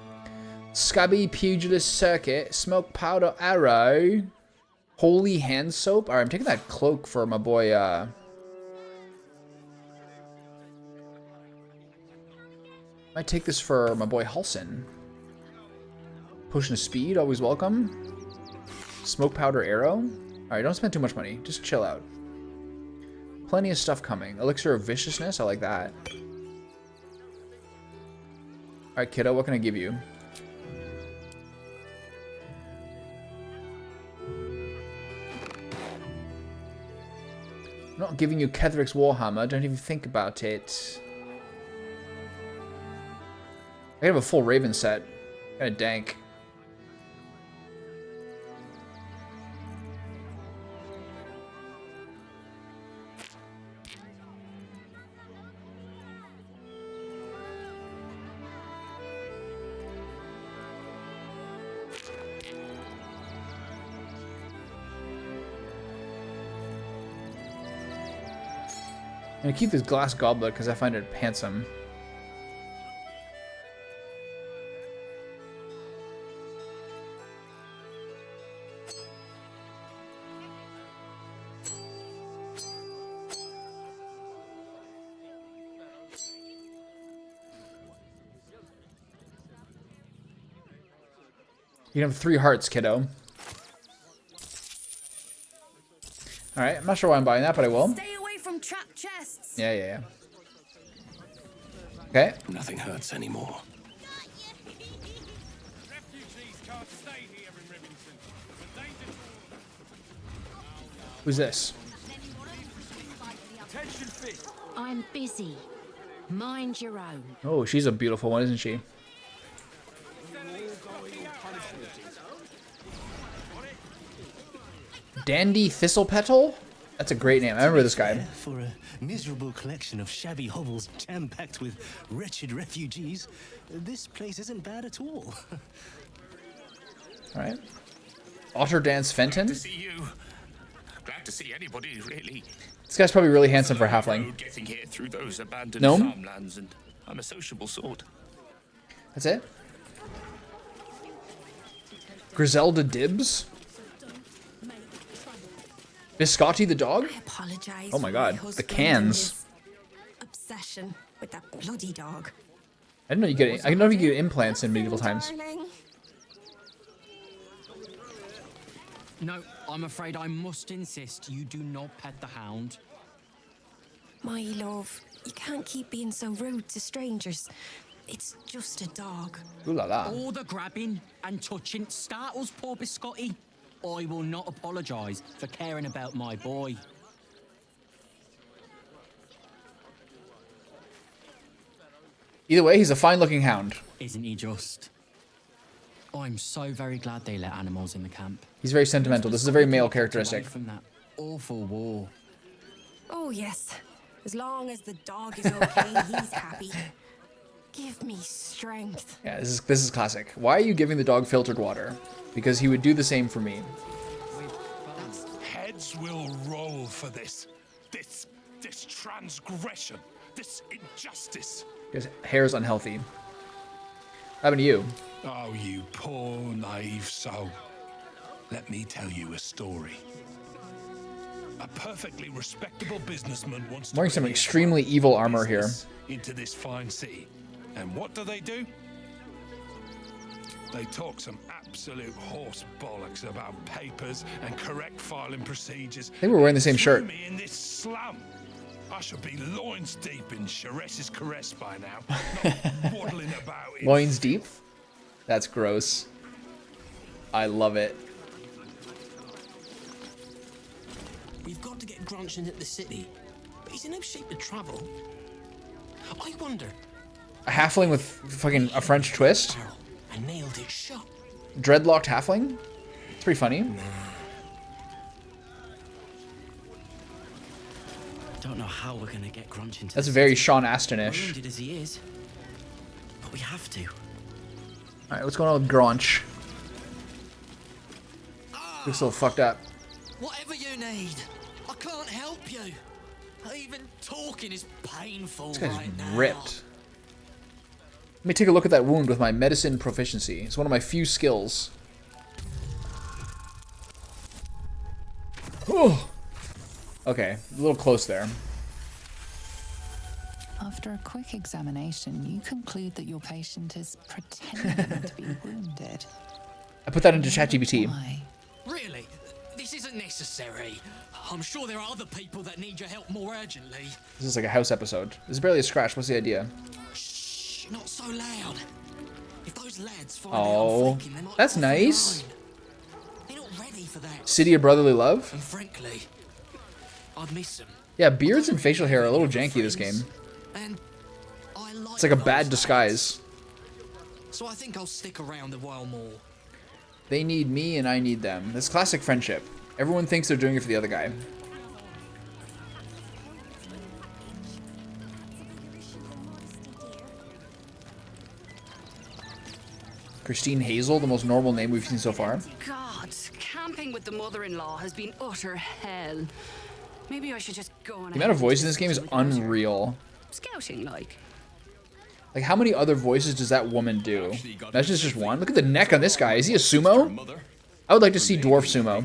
Scabby pugilist circuit, smoke powder arrow, holy hand soap. All right, I'm taking that cloak for my boy. Might take this for my boy Halson. Potion of speed, always welcome. Smoke powder arrow. All right, don't spend too much money. Just chill out. Plenty of stuff coming. Elixir of viciousness, I like that. All right, kiddo, what can I give you? I'm not giving you Ketheric's Warhammer. Don't even think about it. I have a full Raven set. Kinda dank. I'm gonna keep this glass goblet because I find it handsome. You have 3 hearts, kiddo. Alright, I'm not sure why I'm buying that, but I will. Stay away from trapped chests. Yeah. Okay. Nothing hurts anymore. Who's this? I'm busy. Mind your own. Oh, she's a beautiful one, isn't she? Dandy Thistlepetal? That's a great name. I remember this guy. For a miserable collection of shabby hovels jam-packed with wretched refugees, this place isn't bad at all. All right. Otter Dance Fenton. Glad to see you. Glad to see anybody, really. This guy's probably really handsome for a halfling. Getting here through those abandoned Gnome? farmlands, and I'm a sociable sort. That's it? Griselda Dibs? Biscotti the dog? I apologize. Oh my god, for my the husband cans. and his obsession with that bloody dog. I didn't know you could. I didn't know you could get implants in medieval times. No, I'm afraid I must insist you do not pet the hound. My love, you can't keep being so rude to strangers. It's just a dog. Ooh la la. All the grabbing and touching startles poor Biscotti. I will not apologise for caring about my boy. Either way, he's a fine-looking hound. Isn't he just? I'm so very glad they let animals in the camp. He's very sentimental. This is a very male characteristic. From that awful war. Oh, yes. As long as the dog is okay, he's happy. Give me strength. Yeah, this is classic. Why are you giving the dog filtered water? Because he would do the same for me. Heads will roll for this. This transgression. This injustice. His hair's unhealthy. What happened to you? Oh, you poor, naive soul. Let me tell you a story. A perfectly respectable businessman wants to I'm wearing some bring extremely evil armor here. into this fine city. And what do? They talk some absolute horse bollocks about papers and correct filing procedures. I think we're wearing the same Throw shirt. me in this slum. I should be loins deep in Chares's caress by now, not waddling about in Loins deep? That's gross. I love it. We've got to get Grunch into the city, but he's in no shape to travel. I wonder, A halfling with fucking a French twist. I nailed it shut. Dreadlocked halfling. It's pretty funny. Don't know how we're gonna get Grunch into That's the very city. Sean Astin-ish. Wounded as he is, but we have to. All right, what's going on with Grunch? Looks a little fucked up. Whatever you need, I can't help you. Even talking is painful This guy's right now. ripped. Let me take a look at that wound with my medicine proficiency. It's one of my few skills. Oh. Okay, a little close there. After a quick examination, you conclude that your patient is pretending to be wounded. I put that into ChatGPT. Really? This isn't necessary. I'm sure there are other people that need your help more urgently. This is like a house episode. This is barely a scratch. What's the idea? Shh, not so loud. If those lads find Oh, out I'm faking, they might that's go off their nice. own. They're not ready for that. City of Brotherly Love? And frankly, I'd miss them. Yeah, beards and facial hair are a little janky this game. And I like It's like a those bad lads. disguise. So I think I'll stick around a while more. They need me and I need them. This classic friendship. Everyone thinks they're doing it for the other guy. Christine Hazel, the most normal name we've seen so far. God, camping with the mother-in-law has been utter hell. Maybe I should just go on. The amount of voice in this game is unreal. Scouting, like. Like, how many other voices does that woman do? That's just one. Look at the neck on this guy. Is he a sumo? I would like to see dwarf sumo.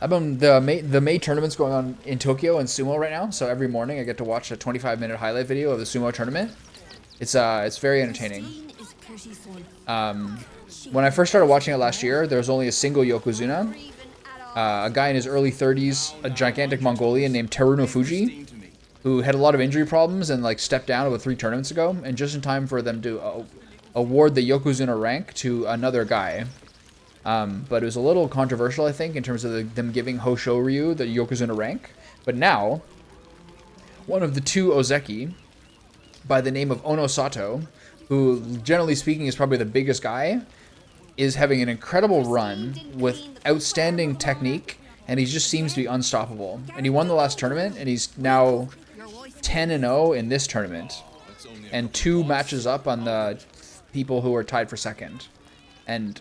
I've been the May tournament's going on in Tokyo in sumo right now. So every morning I get to watch a 25-minute highlight video of the sumo tournament. It's very entertaining. When I first started watching it last year, there was only a single Yokozuna. A guy in his early 30s, a gigantic Mongolian named Teruno Fuji, who had a lot of injury problems and like stepped down about 3 tournaments ago, and just in time for them to award the Yokozuna rank to another guy. But it was a little controversial, I think, in terms of them giving Hosho Ryu the Yokozuna rank. But now, one of the 2 Ozeki, by the name of Ono Sato, who generally speaking is probably the biggest guy, is having an incredible run with outstanding technique, and he just seems to be unstoppable. And he won the last tournament, and he's now 10-0 in this tournament, and 2 matches up on the people who are tied for second. And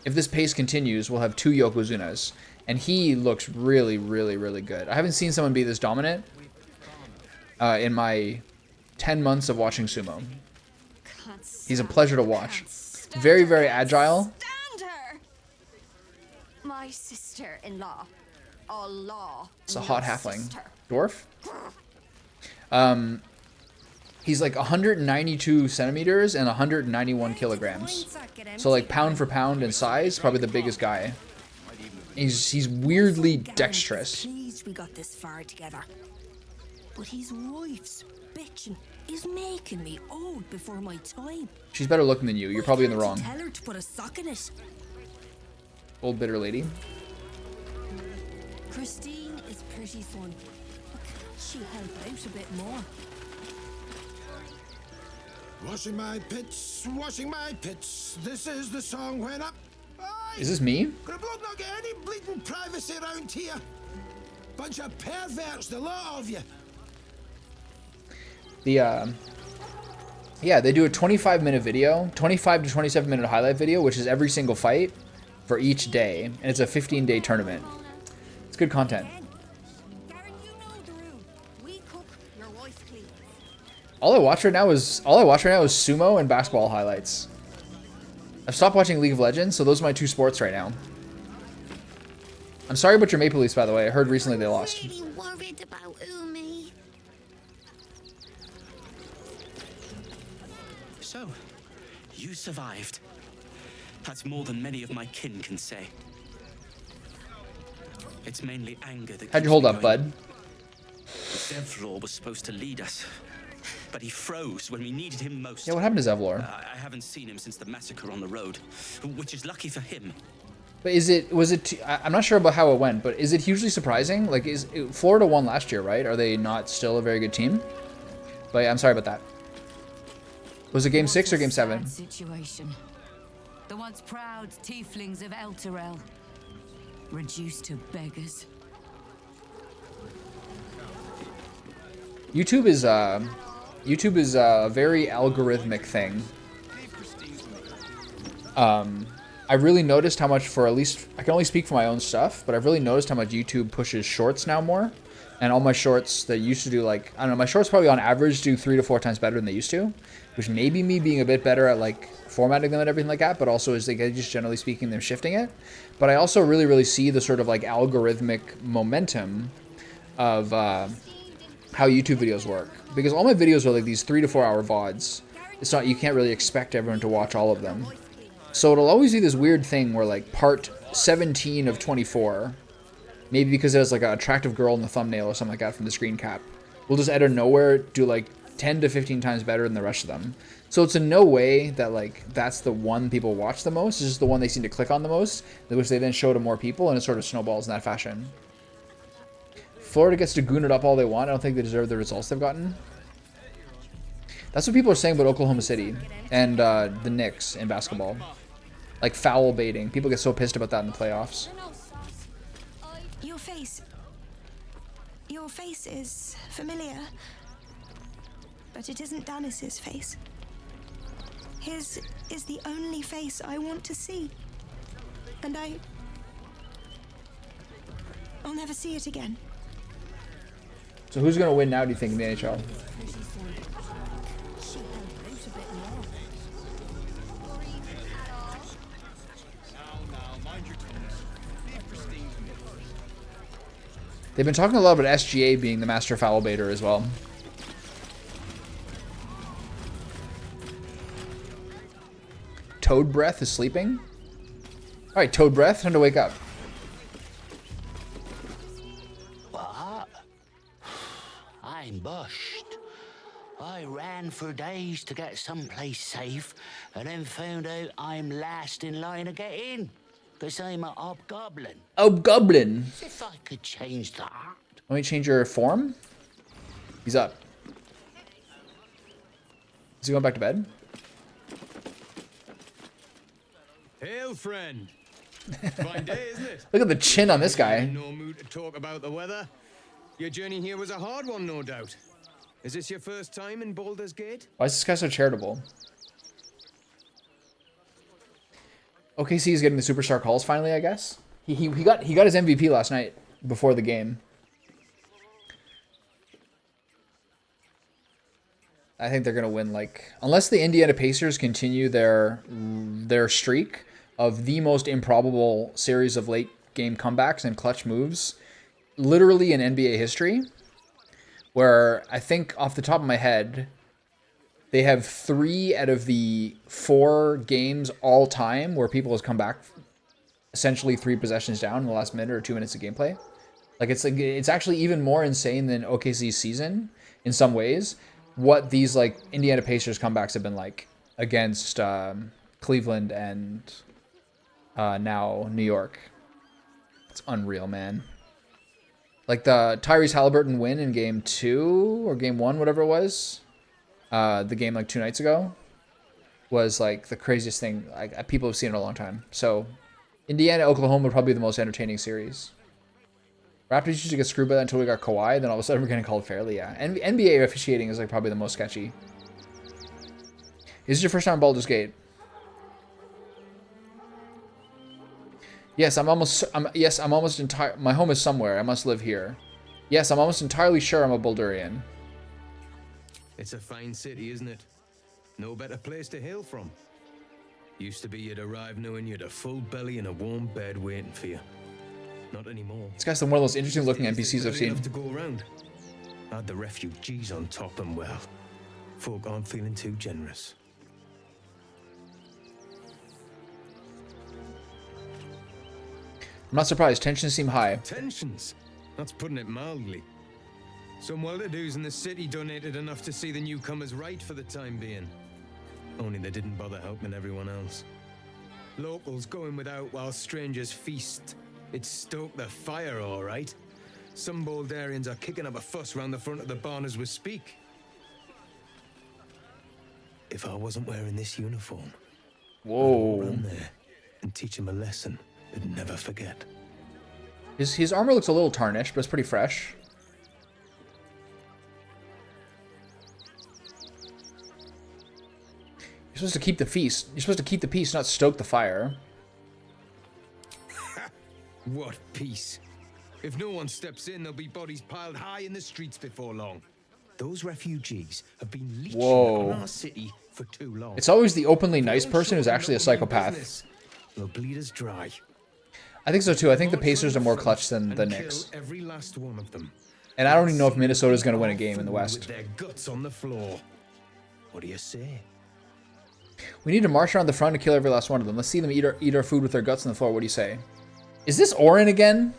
if this pace continues, we'll have 2 Yokozunas, and he looks really, really, really good. I haven't seen someone be this dominant in my 10 months of watching sumo. He's a pleasure to watch. Very, very agile. My sister-in-law. Allah. It's a hot halfling. Dwarf? He's like 192 centimeters and 191 kilograms. So like pound for pound in size, probably the biggest guy. He's weirdly dexterous. Pleased we got this far together. But his wife's bitching is making me old before my time. She's better looking than you. You're probably in the wrong. Tell her to put a sock in it. Old bitter lady. Christine is pretty fun. But can't she help out a bit more? Washing my pits, washing my pits. This is the song when up. Is this me? Could a bloke not get any bleeding privacy around here? Bunch of perverts, the lot of you. Yeah, they do a 25-minute video, 25 to 27-minute highlight video, which is every single fight for each day, and it's a 15-day tournament. It's good content. All I watch right now is sumo and basketball highlights. I've stopped watching League of Legends, so those are my 2 sports right now. I'm sorry about your Maple Leafs, by the way. I heard recently they lost. Really worried about Umi. So, you survived. That's more than many of my kin can say. It's mainly anger that How'd you hold up, bud? Zevlor was supposed to lead us, but he froze when we needed him most. Yeah, what happened to Zevlor? I haven't seen him since the massacre on the road, which is lucky for him. But I'm not sure about how it went, but is it hugely surprising? Like, Florida won last year, right? Are they not still a very good team? But yeah, I'm sorry about that. Was it game 6 or game 7? Situation. The once proud tieflings of Elturel, reduced to beggars. YouTube is a very algorithmic thing. I've really noticed how much, for at least, I can only speak for my own stuff, but I've really noticed how much YouTube pushes shorts now more. And all my shorts that used to do, like, I don't know, my shorts probably on average do 3 to 4 times better than they used to, which may be me being a bit better at, like, formatting them and everything like that, but also is, like, just generally speaking, them shifting it. But I also really, really see the sort of, like, algorithmic momentum of how YouTube videos work. Because all my videos are, like, these 3 to 4 hour VODs. It's not, you can't really expect everyone to watch all of them. So it'll always be this weird thing where, like, part 17 of 24, maybe because there's, like, an attractive girl in the thumbnail or something like that from the screen cap, we'll just out of nowhere do, like, 10 to 15 times better than the rest of them. So it's in no way that, like, that's the one people watch the most. It's just the one they seem to click on the most, which they then show to more people, and it sort of snowballs in that fashion. Florida gets to goon it up all they want. I don't think they deserve the results they've gotten. That's what people are saying about Oklahoma City and the Knicks in basketball. Like, foul baiting. People get so pissed about that in the playoffs. Your face is familiar, but it isn't Danis's face. His is the only face I want to see. And I'll never see it again. So who's going to win now, do you think, in the NHL? They've been talking a lot about SGA being the master foul baiter as well. Toad Breath is sleeping? Alright, Toad Breath, time to wake up. What? I'm bushed. I ran for days to get someplace safe and then found out I'm last in line to get in. Because I'm a hobgoblin. Hobgoblin? If I could change that. Let me change your form. He's up. Is he going back to bed? Hail, friend. Fine day, isn't it? Look at the chin on this guy. No mood to talk about the weather. Your journey here was a hard one, no doubt. Is this your first time in Baldur's Gate? Why is this guy so charitable? OKC is getting the superstar calls finally, I guess. He got his MVP last night before the game. I think they're gonna win, like, unless the Indiana Pacers continue their streak of the most improbable series of late game comebacks and clutch moves, literally in NBA history. Where I think off the top of my head, they have 3 out of the 4 games all time where people has come back essentially 3 possessions down in the last minute or 2 minutes of gameplay. Like, it's actually even more insane than OKC's season in some ways. What these, like, Indiana Pacers comebacks have been like against Cleveland and now New York. It's unreal, man. Like the Tyrese Halliburton win in game 2 or game 1, whatever it was. The game like 2 nights ago was like the craziest thing. Like, people have seen it in a long time. So Indiana, Oklahoma would probably be the most entertaining series. Raptors used to get screwed by that until we got Kawhi. Then all of a sudden we're getting called fairly. Yeah, and NBA officiating is like probably the most sketchy. Is this your first time on Baldur's Gate? Yes, I'm almost entire. My home is somewhere. I must live here. Yes, I'm almost entirely sure I'm a Baldurian. It's a fine city, isn't it? No better place to hail from. Used to be you'd arrive knowing you'd a full belly and a warm bed waiting for you. Not anymore. This guy's one of the most interesting looking NPCs I've seen. To go around. Add the refugees on top and well, folk aren't feeling too generous. I'm not surprised. Tensions seem high. Tensions? That's putting it mildly. Some well-to-dos in the city donated enough to see the newcomers right for the time being. Only they didn't bother helping everyone else. Locals going without while strangers feast. It stoked the fire, all right. Some Baldurians are kicking up a fuss round the front of the barn as we speak. if I wasn't wearing this uniform. Whoa. I'd run there and teach him a lesson he'd never forget. His armor looks a little tarnished, but it's pretty fresh. You're supposed to keep the feast. You're supposed to keep the peace, not stoke the fire. What peace? If no one steps in, there'll be bodies piled high in the streets before long. Those refugees have been leeching Whoa. on our city for too long. It's always the openly nice person who's actually a psychopath. They'll bleed us dry. I think so too. I think the Pacers are more clutch than the Knicks. Every last one of them. And I don't even know if Minnesota's going to win a game in the West. With their guts on the floor. What do you say? We need to march around the front and kill every last one of them. Let's see them eat our food with their guts on the floor. What do you say? Is this Orin again?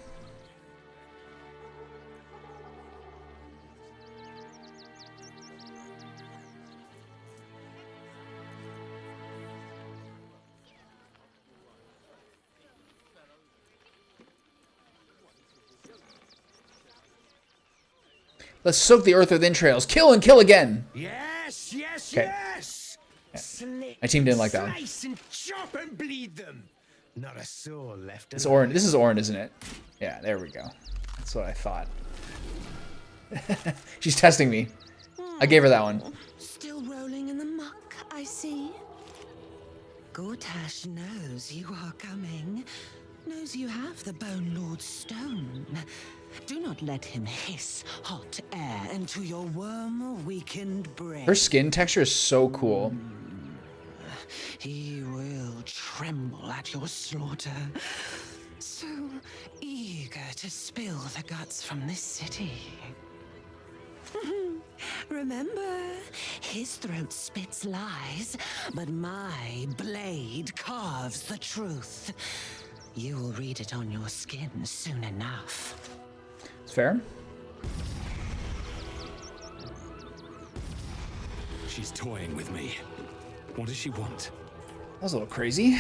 Let's soak the earth with entrails. Kill and kill again. Yes, yes, okay. yes. Yeah. My team didn't like that one. Slice and chop and bleed them. Not a soul left. It's Orin. This is Orin, isn't it? Yeah, there we go. That's what I thought. She's testing me. I gave her that one. Still rolling in the muck, I see. Gortash knows you are coming. Knows you have the Bone Lord's stone. Do not let him hiss hot air into your worm-weakened brain. Her skin texture is so cool. He will tremble at your slaughter. So eager to spill the guts from this city. Remember, his throat spits lies, but my blade carves the truth. You will read it on your skin soon enough. It's fair. She's toying with me. What does she want? That was a little crazy.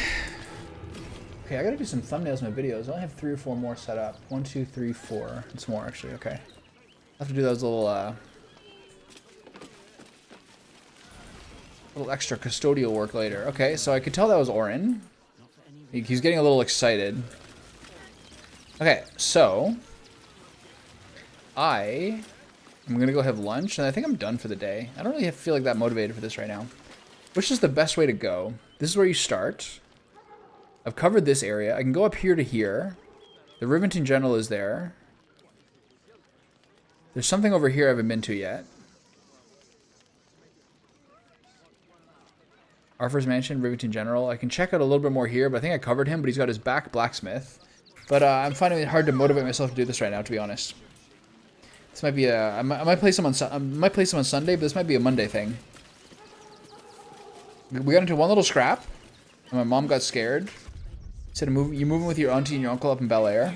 Okay, I gotta do some thumbnails in my videos. I only have 3 or 4 more set up. 1, 2, 3, 4. It's more actually. Okay. I'll have to do those little extra custodial work later. Okay, so I could tell that was Orin. He's getting a little excited. Okay, so I'm gonna go have lunch, and I think I'm done for the day. I don't really feel like that motivated for this right now. Which is the best way to go? This is where you start. I've covered this area. I can go up here to here. The Rivington General is there. There's something over here I haven't been to yet. Arthur's Mansion, Rivington General. I can check out a little bit more here, but I think I covered him, but he's got his back blacksmith. But I'm finding it hard to motivate myself to do this right now, to be honest. This might be a... I might play some on Sunday, but this might be a Monday thing. We got into one little scrap, and my mom got scared. Said, you're moving with your auntie and your uncle up in Bel Air.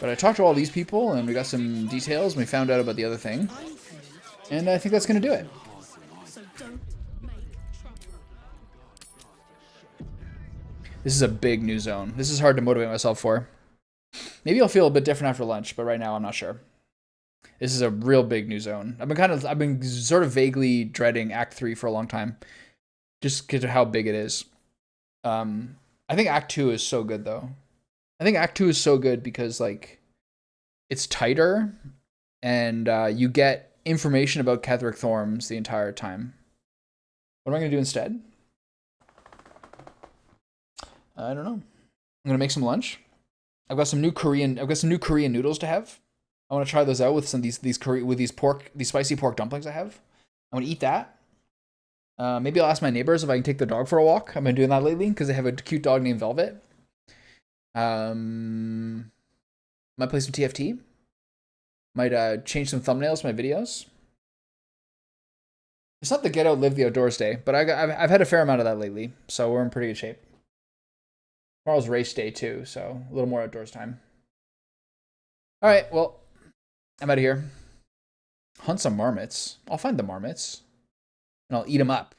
But I talked to all these people, and we got some details, and we found out about the other thing. And I think that's going to do it. This is a big new zone. This is hard to motivate myself for. Maybe I'll feel a bit different after lunch, but right now I'm not sure. This is a real big new zone. I've been sort of vaguely dreading Act 3 for a long time, just because of how big it is. I think Act 2 is so good though. I think Act 2 is so good because like it's tighter, and you get information about Ketheric Thorms the entire time. What am I gonna do instead? I don't know. I'm gonna make some lunch. I've got some new Korean noodles to have. I want to try those out with some these spicy pork dumplings I have. I want to eat that. Maybe I'll ask my neighbors if I can take the dog for a walk. I've been doing that lately because they have a cute dog named Velvet. Might play some TFT. Might change some thumbnails for my videos. It's not the get out, live the outdoors day, but I've had a fair amount of that lately, so we're in pretty good shape. Tomorrow's race day too, so a little more outdoors time. All right, well, I'm out of here. Hunt some marmots. I'll find the marmots, and I'll eat them up.